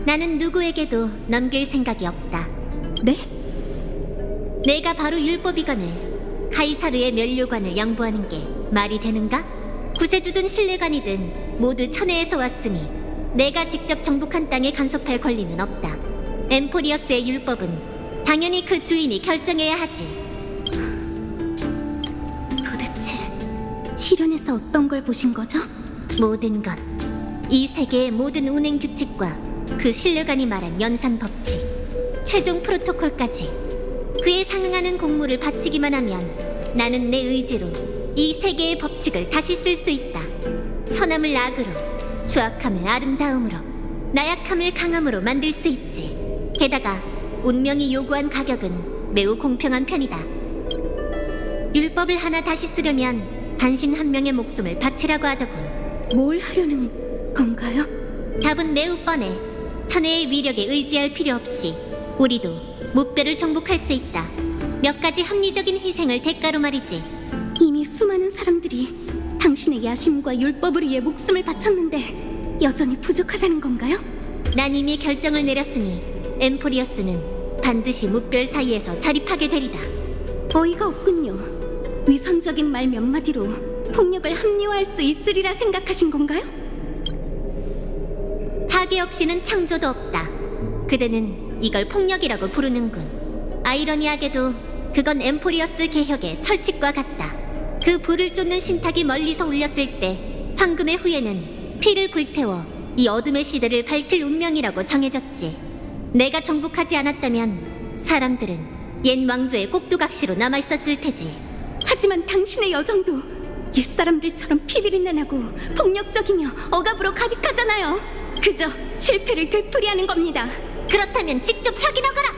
나는 누구에게도 넘길 생각이 없다. 네? 내가 바로 율법이건을 카이사르의 면류관을 양보하는 게 말이 되는가? 구세주든 신뢰관이든 모두 천혜에서 왔으니 내가 직접 정복한 땅에 간섭할 권리는 없다. 엠포리어스의 율법은 당연히 그 주인이 결정해야 하지. 도대체 시련에서 어떤 걸 보신 거죠? 모든 것, 이 세계의 모든 운행 규칙과 그 신뢰관이 말한 연산 법칙, 최종 프로토콜까지 그에 상응하는 공물을 바치기만 하면 나는 내 의지로 이 세계의 법칙을 다시 쓸 수 있다. 선함을 악으로, 추악함을 아름다움으로, 나약함을 강함으로 만들 수 있지. 게다가 운명이 요구한 가격은 매우 공평한 편이다. 율법을 하나 다시 쓰려면 단신 한 명의 목숨을 바치라고 하더군. 뭘 하려는 건가요? 답은 매우 뻔해. 천혜의 위력에 의지할 필요 없이 우리도 무뼈를 정복할 수 있다. 몇 가지 합리적인 희생을 대가로 말이지. 이미 수많은 사람들이 당신의 야심과 율법을 위해 목숨을 바쳤는데 여전히 부족하다는 건가요? 난 이미 결정을 내렸으니 엠포리어스는 반드시 무별 사이에서 자립하게 되리다. 어이가 없군요. 위선적인 말 몇 마디로 폭력을 합리화할 수 있으리라 생각하신 건가요? 파괴 없이는 창조도 없다. 그대는 이걸 폭력이라고 부르는군. 아이러니하게도 그건 엠포리어스 개혁의 철칙과 같다. 그 불을 쫓는 신탁이 멀리서 울렸을 때 황금의 후예는 피를 불태워 이 어둠의 시대를 밝힐 운명이라고 정해졌지. 내가 정복하지 않았다면 사람들은 옛 왕조의 꼭두각시로 남아있었을 테지. 하지만 당신의 여정도 옛사람들처럼 피비린내 나고 폭력적이며 억압으로 가득하잖아요. 그저 실패를 되풀이하는 겁니다. 그렇다면 직접 확인하거라.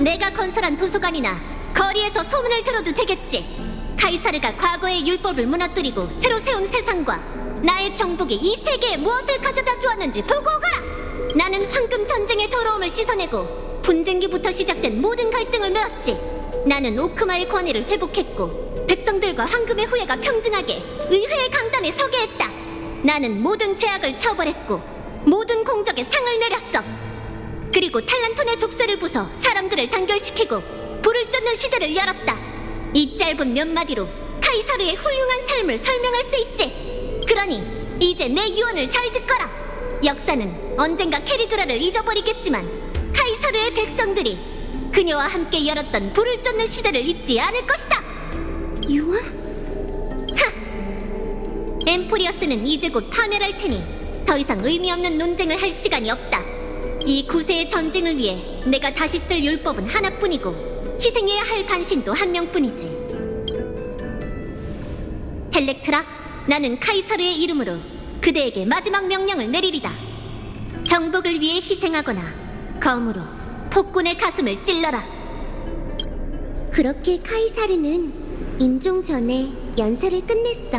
내가 건설한 도서관이나 거리에서 소문을 들어도 되겠지. 카이사르가 과거의 율법을 무너뜨리고 새로 세운 세상과 나의 정복이 이 세계에 무엇을 가져다 주었는지 보고 오거라. 나는 황금 전쟁의 더러움을 씻어내고 분쟁기부터 시작된 모든 갈등을 메웠지. 나는 오크마의 권위를 회복했고 백성들과 황금의 후예가 평등하게 의회의 강단에 서게 했다. 나는 모든 죄악을 처벌했고 모든 공적에 상을 내렸어. 그리고 탈란톤의 족쇄를 부숴 사람들을 단결시키고 불을 쫓는 시대를 열었다. 이 짧은 몇 마디로 카이사르의 훌륭한 삶을 설명할 수 있지. 그러니 이제 내 유언을 잘 듣거라. 역사는 언젠가 캐리드라를 잊어버리겠지만 카이사르의 백성들이 그녀와 함께 열었던 불을 쫓는 시대를 잊지 않을 것이다. 유언? 엠포리어스는 이제 곧 파멸할 테니 더 이상 의미 없는 논쟁을 할 시간이 없다. 이 구세의 전쟁을 위해 내가 다시 쓸 율법은 하나뿐이고 희생해야 할 반신도 한 명뿐이지. 헬렉트라, 나는 카이사르의 이름으로 그대에게 마지막 명령을 내리리다. 정복을 위해 희생하거나 검으로 폭군의 가슴을 찔러라. 그렇게 카이사르는 임종 전에 연설을 끝냈어.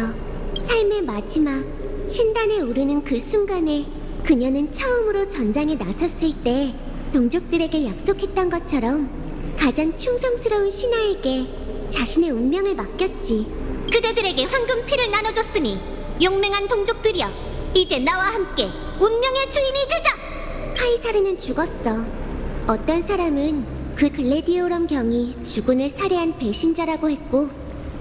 삶의 마지막 신단에 오르는 그 순간에 그녀는 처음으로 전장에 나섰을 때 동족들에게 약속했던 것처럼 가장 충성스러운 신하에게 자신의 운명을 맡겼지. 그대들에게 황금 피를 나눠줬으니 용맹한 동족들이여, 이제 나와 함께 운명의 주인이 되자. 카이사르는 죽었어. 어떤 사람은 그 글래디오럼 경이 주군을 살해한 배신자라고 했고,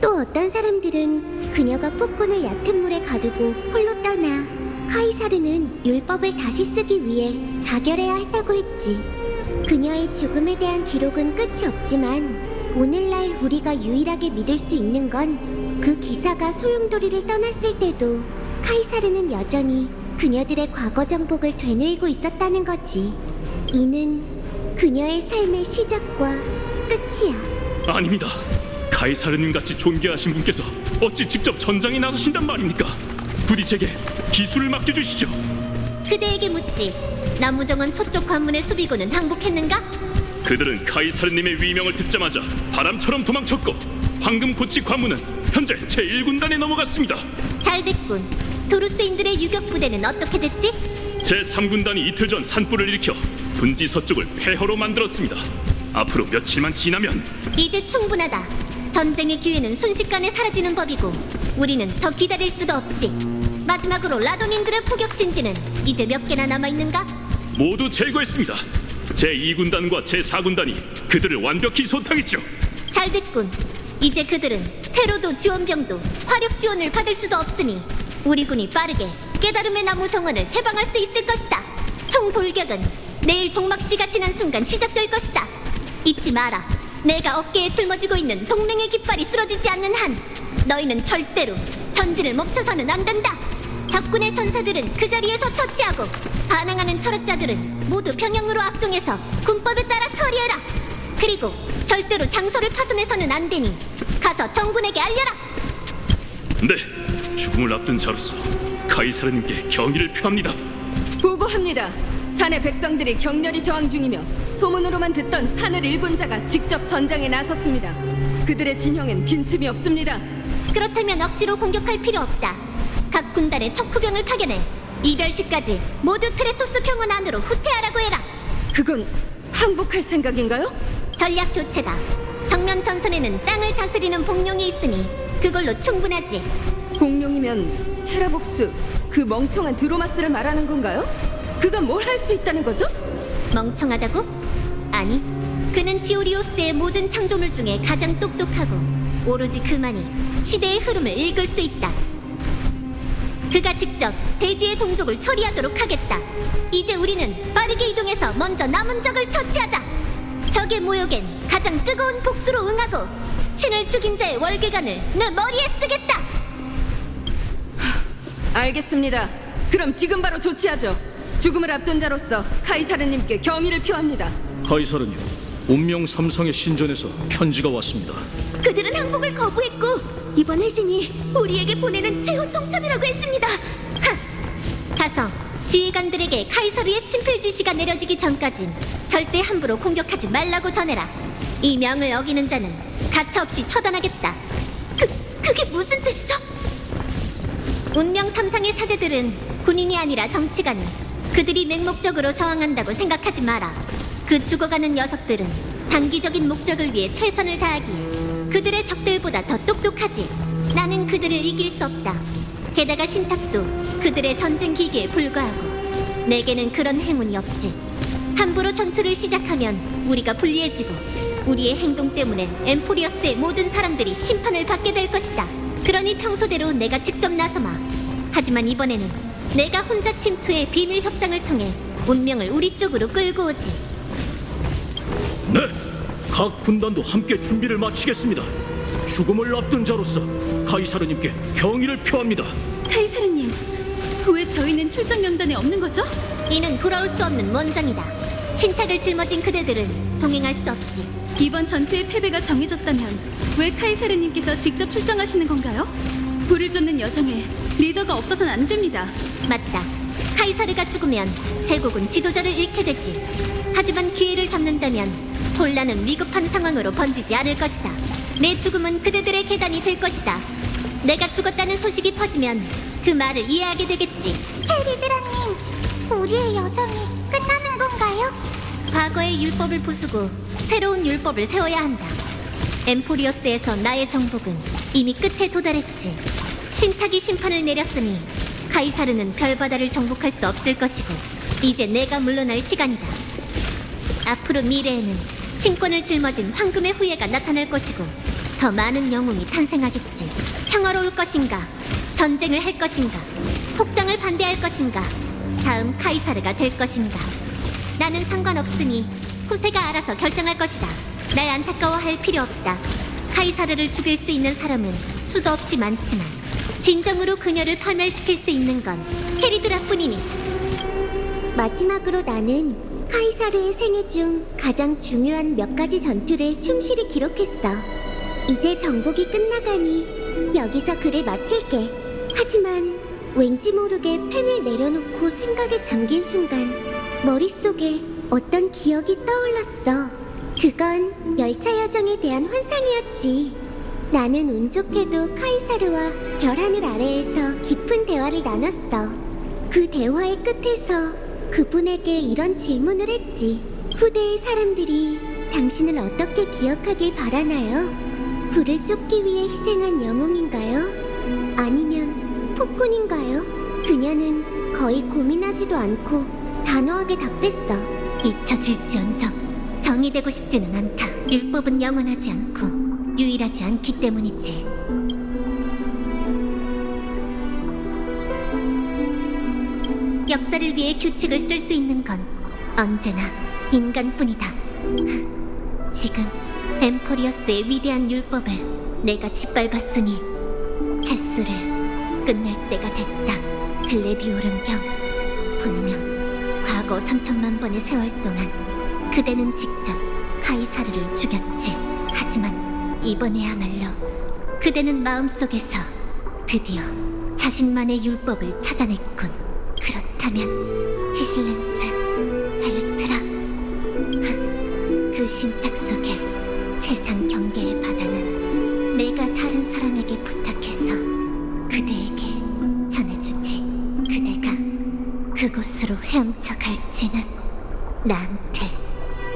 또 어떤 사람들은 그녀가 폭군을 얕은 물에 가두고 홀로 떠나 카이사르는 율법을 다시 쓰기 위해 자결해야 했다고 했지. 그녀의 죽음에 대한 기록은 끝이 없지만 오늘날 우리가 유일하게 믿을 수 있는 건 그 기사가 소용돌이를 떠났을 때도 카이사르는 여전히 그녀들의 과거 정복을 되뇌이고 있었다는 거지. 이는 그녀의 삶의 시작과 끝이야. 아닙니다. 카이사르님 같이 존귀하신 분께서 어찌 직접 전장에 나서신단 말입니까? 부디 제게 기술을 맡겨주시죠. 그대에게 묻지. 나무정원 서쪽 관문의 수비군은 항복했는가? 그들은 카이사르님의 위명을 듣자마자 바람처럼 도망쳤고 황금고치 관문은 현재 제1군단에 넘어갔습니다. 잘 됐군. 도루스인들의 유격 부대는 어떻게 됐지? 제3군단이 이틀 전 산불을 일으켜 분지 서쪽을 폐허로 만들었습니다. 앞으로 며칠만 지나면 이제 충분하다. 전쟁의 기회는 순식간에 사라지는 법이고 우리는 더 기다릴 수도 없지. 마지막으로 라돈인들의 포격 진지는 이제 몇 개나 남아있는가? 모두 제거했습니다. 제2군단과 제4군단이 그들을 완벽히 소탕했죠. 잘 됐군. 이제 그들은 테로도 지원병도 화력 지원을 받을 수도 없으니 우리 군이 빠르게 깨달음의 나무 정원을 해방할 수 있을 것이다. 총 돌격은 내일 종막시가 지난 순간 시작될 것이다. 잊지 마라. 내가 어깨에 짊어지고 있는 동맹의 깃발이 쓰러지지 않는 한 너희는 절대로 전진을 멈춰서는 안 된다. 적군의 전사들은 그 자리에서 처치하고 반항하는 철학자들은 모두 평양으로 압송해서 군법에 따라 처리해라. 그리고 절대로 장소를 파손해서는 안 되니 가서 정군에게 알려라. 네, 죽음을 앞둔 자로서 카이사르님께 경의를 표합니다. 보고합니다. 산의 백성들이 격렬히 저항 중이며 소문으로만 듣던 산을 일군 자가 직접 전장에 나섰습니다. 그들의 진영엔 빈틈이 없습니다. 그렇다면 억지로 공격할 필요 없다. 각 군단의 척후병을 파견해 이별시까지 모두 트레토스 평원 안으로 후퇴하라고 해라. 그건 항복할 생각인가요? 전략 교체다. 정면 전선에는 땅을 다스리는 복룡이 있으니 그걸로 충분하지. 공룡이면 테라복스, 그 멍청한 드로마스를 말하는 건가요? 그가 뭘 할 수 있다는 거죠? 멍청하다고? 아니, 그는 지오리오스의 모든 창조물 중에 가장 똑똑하고 오로지 그만이 시대의 흐름을 읽을 수 있다. 그가 직접 대지의 동족을 처리하도록 하겠다. 이제 우리는 빠르게 이동해서 먼저 남은 적을 처치하자. 적의 모욕엔 가장 뜨거운 복수로 응하고 신을 죽인 자의 월계관을 내 머리에 쓰겠다. 알겠습니다. 그럼 지금 바로 조치하죠. 죽음을 앞둔 자로서 카이사르님께 경의를 표합니다. 카이사르님, 운명 삼상의 신전에서 편지가 왔습니다. 그들은 항복을 거부했고 이번 회신이 우리에게 보내는 최후 통첩이라고 했습니다. 가서 지휘관들에게 카이사르의 친필 지시가 내려지기 전까진 절대 함부로 공격하지 말라고 전해라. 이 명을 어기는 자는 가차없이 처단하겠다. 그게 무슨 뜻이죠? 운명 삼상의 사제들은 군인이 아니라 정치관이 그들이 맹목적으로 저항한다고 생각하지 마라. 그 죽어가는 녀석들은 단기적인 목적을 위해 최선을 다하기에 그들의 적들보다 더 똑똑하지. 나는 그들을 이길 수 없다. 게다가 신탁도 그들의 전쟁 기계에 불과하고 내게는 그런 행운이 없지. 함부로 전투를 시작하면 우리가 불리해지고 우리의 행동 때문에 엠포리어스의 모든 사람들이 심판을 받게 될 것이다. 그러니 평소대로 내가 직접 나서마. 하지만 이번에는 내가 혼자 침투해 비밀 협상을 통해 운명을 우리 쪽으로 끌고 오지. 네, 각 군단도 함께 준비를 마치겠습니다. 죽음을 앞둔 자로서 카이사르님께 경의를 표합니다. 카이사르님, 왜 저희는 출전 명단에 없는 거죠? 이는 돌아올 수 없는 원정이다. 신탁을 짊어진 그대들은 동행할 수 없지. 이번 전투의 패배가 정해졌다면 왜 카이사르님께서 직접 출정하시는 건가요? 불을 쫓는 여정에 리더가 없어서는 안 됩니다. 맞다. 카이사르가 죽으면 제국은 지도자를 잃게 되지. 하지만 기회를 잡는다면 혼란은 위급한 상황으로 번지지 않을 것이다. 내 죽음은 그대들의 계단이 될 것이다. 내가 죽었다는 소식이 퍼지면 그 말을 이해하게 되겠지. 헤리드라님, 우리의 여정이 끝나는 건가요? 과거의 율법을 부수고 새로운 율법을 세워야 한다. 엠포리어스에서 나의 정복은 이미 끝에 도달했지. 신탁이 심판을 내렸으니 카이사르는 별바다를 정복할 수 없을 것이고 이제 내가 물러날 시간이다. 앞으로 미래에는 신권을 짊어진 황금의 후예가 나타날 것이고 더 많은 영웅이 탄생하겠지. 평화로울 것인가? 전쟁을 할 것인가? 폭정을 반대할 것인가? 다음 카이사르가 될 것인가? 나는 상관없으니 후세가 알아서 결정할 것이다. 날 안타까워할 필요 없다. 카이사르를 죽일 수 있는 사람은 수도 없이 많지만 진정으로 그녀를 파멸시킬 수 있는 건 캐리드라뿐이니. 마지막으로 나는 카이사르의 생애 중 가장 중요한 몇 가지 전투를 충실히 기록했어. 이제 정복이 끝나가니 여기서 글을 마칠게. 하지만 왠지 모르게 펜을 내려놓고 생각에 잠긴 순간 머릿속에 어떤 기억이 떠올랐어. 그건 열차 여정에 대한 환상이었지. 나는 운 좋게도 카이사르와 별하늘 아래에서 깊은 대화를 나눴어. 그 대화의 끝에서 그분에게 이런 질문을 했지. 후대의 사람들이 당신을 어떻게 기억하길 바라나요? 불을 쫓기 위해 희생한 영웅인가요? 아니면 폭군인가요? 그녀는 거의 고민하지도 않고 단호하게 답했어. 잊혀질지언정 정의되고 싶지는 않다. 율법은 영원하지 않고 유일하지 않기 때문이지. 역사를 위해 규칙을 쓸 수 있는 건 언제나 인간뿐이다. 지금 엠포리어스의 위대한 율법을 내가 짓밟았으니 체스를 끝낼 때가 됐다. 글래디오름경, 분명 과거 3천만 번의 세월 동안 그대는 직접 카이사르를 죽였지. 하지만 이번에야말로 그대는 마음속에서 드디어 자신만의 율법을 찾아냈군. 그렇다면 히실렌스, 엘렉트라, 그 신탁 속에 세상 경계의 바다는 내가 다른 사람에게 부탁해서 그대에게 전해주지. 그대가 그곳으로 헤엄쳐 갈지는 나한테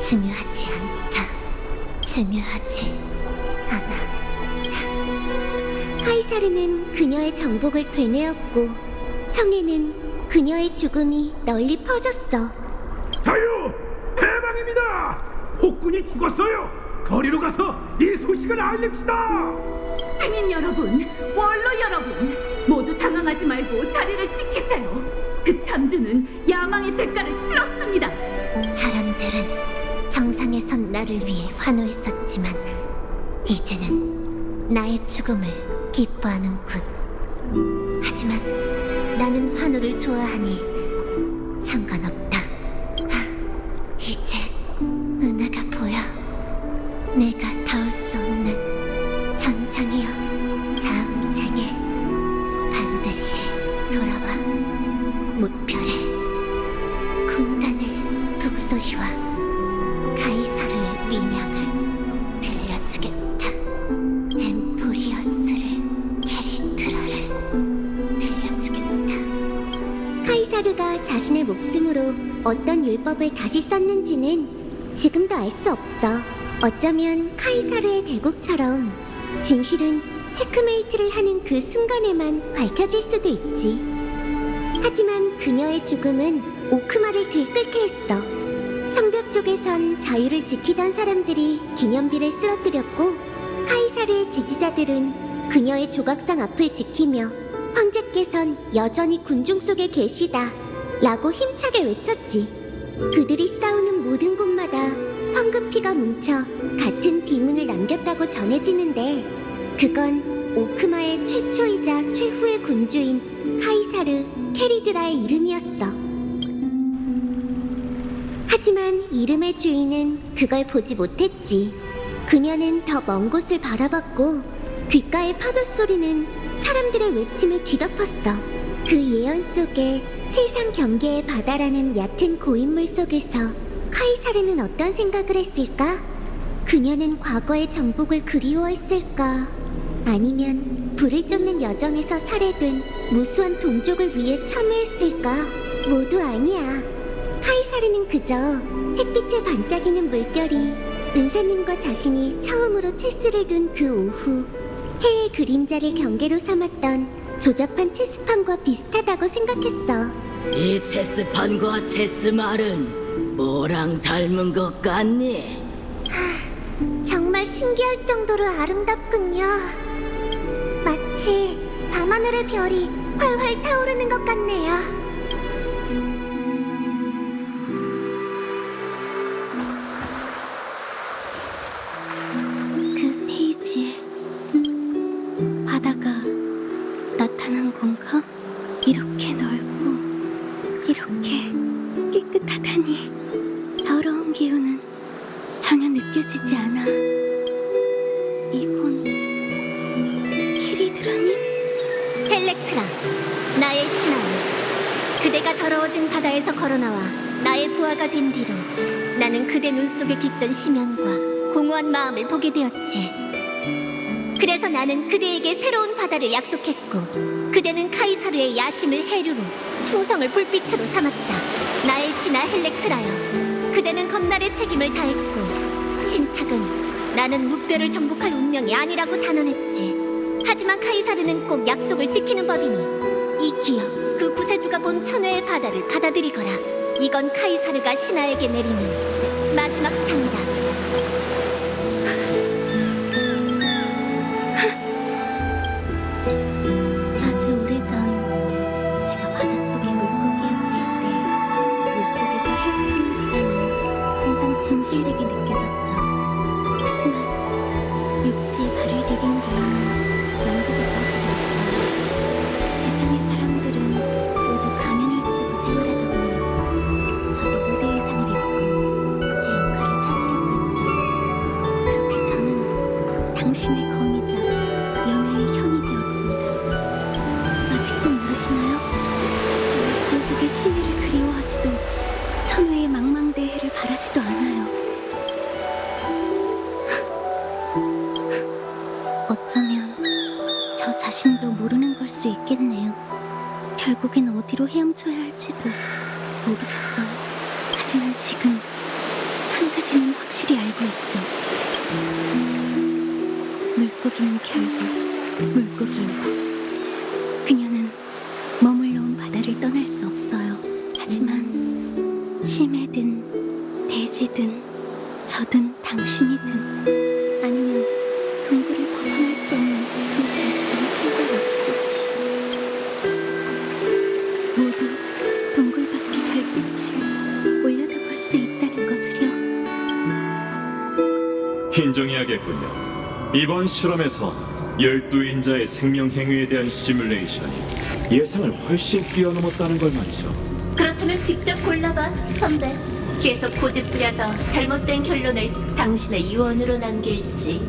중요하지 않다. 중요하지 않아. 카이사르는 그녀의 정복을 되뇌었고 성에는 그녀의 죽음이 널리 퍼졌어. 자유! 해방입니다! 폭군이 죽었어요! 거리로 가서 이 소식을 알립시다! 행인 여러분, 원로 여러분, 모두 당황하지 말고 자리를 지키세요. 그 참주는 야망의 대가를 치렀습니다. 사람들은 정상에 선 나를 위해 환호했었지만 이제는 나의 죽음을 기뻐하는군. 하지만 나는 환호를 좋아하니 상관없다. 이제 은하가 보여. 내가 닿을 수 없는 전장이여, 다음 생에 반드시 돌아와. 무별의 군단의 북소리와 카이사르의 위명을 들려주겠다. 엠포리어스를, 캐리드라를 들려주겠다. 카이사르가 자신의 목숨으로 어떤 율법을 다시 썼는지는 지금도 알 수 없어. 어쩌면 카이사르의 대국처럼 진실은 체크메이트를 하는 그 순간에만 밝혀질 수도 있지. 하지만 그녀의 죽음은 오크마를 들끓게 했어. 성벽 쪽에선 자유를 지키던 사람들이 기념비를 쓰러뜨렸고 카이사르의 지지자들은 그녀의 조각상 앞을 지키며 황제께선 여전히 군중 속에 계시다 라고 힘차게 외쳤지. 그들이 싸우는 모든 곳마다 황금피가 뭉쳐 같은 비문을 남겼다고 전해지는데 그건 오크마의 최초이자 최후의 군주인 카이사르 캐리드라의 이름이었어. 하지만 이름의 주인은 그걸 보지 못했지. 그녀는 더 먼 곳을 바라봤고 귓가의 파도 소리는 사람들의 외침을 뒤덮었어. 그 예언 속에 세상 경계의 바다라는 얕은 고인물 속에서 카이사르는 어떤 생각을 했을까? 그녀는 과거의 정복을 그리워했을까? 아니면 불을 쫓는 여정에서 살해된 무수한 동족을 위해 참여했을까? 모두 아니야. 카이사르는 그저 햇빛에 반짝이는 물결이 은사님과 자신이 처음으로 체스를 둔 그 오후 해의 그림자를 경계로 삼았던 조잡한 체스판과 비슷하다고 생각했어. 이 체스판과 체스말은 뭐랑 닮은 것 같니? 정말 신기할 정도로 아름답군요. 마치 밤하늘의 별이 활활 타오르는 것 같네요. 그 페이지에 바다가 나타난 건가? 이렇게 넓고 이렇게 깨끗하다니. 더러운 기운은 전혀 느껴지지 않아. 이건 캐리드라님? 헬렉트라, 나의 신하여. 그대가 더러워진 바다에서 걸어나와 나의 부하가 된 뒤로 나는 그대 눈 속에 깃던 심연과 공허한 마음을 보게 되었지. 그래서 나는 그대에게 새로운 바다를 약속했고, 그대는 카이사르의 야심을 해류로, 충성을 불빛으로 삼았다. 나의 신하 헬렉트라여, 그대는 검날의 책임을 다했고, 신탁은 나는 무뼈를 정복할 운명이 아니라고 단언했지. 하지만 카이사르는 꼭 약속을 지키는 법이니 이 기억, 그 구세주가 본 천회의 바다를 받아들이거라. 이건 카이사르가 신하에게 내리는 마지막 상이다. 아주 오래전 제가 바닷속의 물고기였을 때 물속에서 헤엄치는 시간은 항상 진실되게 느껴졌죠. 하지만 육지에 발을 디딘 뒤에는 영국에 빠지겠어요. 지상의 사람들은 모두 가면을 쓰고 생활하다 보니 저도 무대 의상을 입고 제 역할을 찾으려고 했죠. 그렇게 저는 당신의 검이자 연애의 현이 되었습니다. 아직도 모르시나요? 저는 골국의 시위를 그리워하지도 천회의 망망대해를 바라지도 않아요. 어쩌면 저 자신도 모르는 걸 수 있겠네요. 결국엔 어디로 헤엄쳐야 할지도 모르겠어요. 하지만 지금 한 가지는 확실히 알고 있죠. 물고기는 결국 물고기인 것. 그녀는 머물러 온 바다를 떠날 수 없어요. 하지만 심해든 대지든 저든 당신이든 아니면 동굴을 벗어날 수 없는 그 죄수든 상관없이 모두 동굴 밖의 별빛을 올려다볼 수 있다는 것을요. 인정해야겠군요. 이번 실험에서 12인자의 생명 행위에 대한 시뮬레이션이 예상을 훨씬 뛰어넘었다는 걸 말이죠. 그렇다면 직접 골라봐, 선배. 계속 고집 부려서 잘못된 결론을 당신의 유언으로 남길지,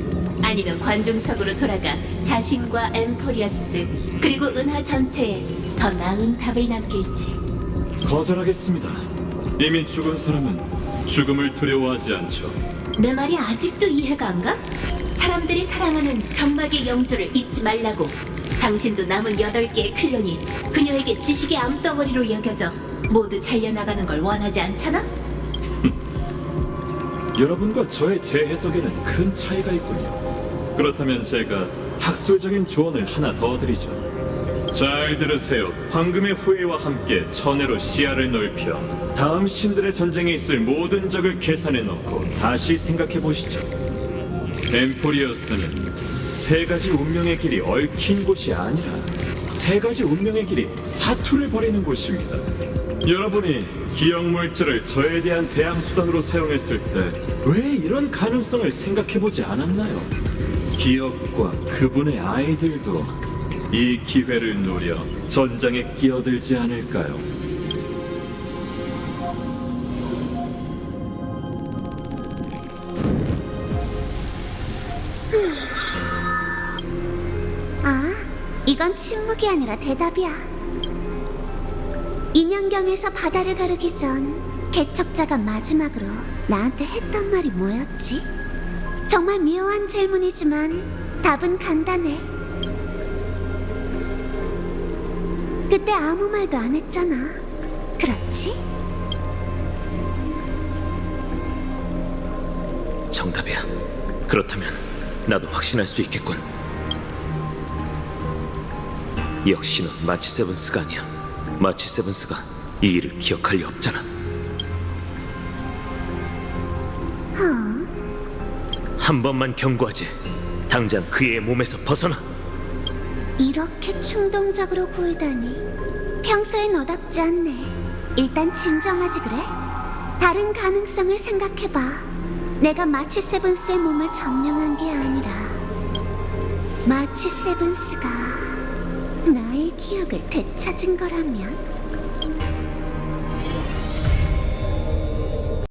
아니면 관중석으로 돌아가 자신과 엠포리어스 그리고 은하 전체에 더 나은 답을 남길지. 거절하겠습니다. 이미 죽은 사람은 죽음을 두려워하지 않죠. 내 말이 아직도 이해가 안 가? 사람들이 사랑하는 점막의 영조를 잊지 말라고. 당신도 남은 8개의 클론이 그녀에게 지식의 암덩어리로 여겨져 모두 잘려나가는 걸 원하지 않잖아? 여러분과 저의 재해석에는 큰 차이가 있군요. 그렇다면 제가 학술적인 조언을 하나 더 드리죠. 잘 들으세요. 황금의 후예와 함께 천해로 시야를 넓혀 다음 신들의 전쟁에 있을 모든 적을 계산해 놓고 다시 생각해 보시죠. 엠포리어스는 3가지 운명의 길이 얽힌 곳이 아니라 3가지 운명의 길이 사투를 벌이는 곳입니다. 여러분이 기억 물질을 저에 대한 대항 수단으로 사용했을 때 왜 이런 가능성을 생각해 보지 않았나요? 기억과 그분의 아이들도 이 기회를 노려 전장에 끼어들지 않을까요? 아, 이건 침묵이 아니라 대답이야. 인형경에서 바다를 가르기 전 개척자가 마지막으로 나한테 했던 말이 뭐였지? 정말 묘한 질문이지만 답은 간단해. 그때 아무 말도 안 했잖아. 그렇지? 정답이야. 그렇다면 나도 확신할 수 있겠군. 역시 넌 마치 세븐스가 아니야. 마치 세븐스가 이 일을 기억할 리 없잖아. 한 번만 경고하지. 당장 그의 몸에서 벗어나. 이렇게 충동적으로 굴다니 평소에 너답지 않네. 일단 진정하지 그래? 다른 가능성을 생각해봐. 내가 마치 세븐스의 몸을 점령한 게 아니라 마치 세븐스가 나의 기억을 되찾은 거라면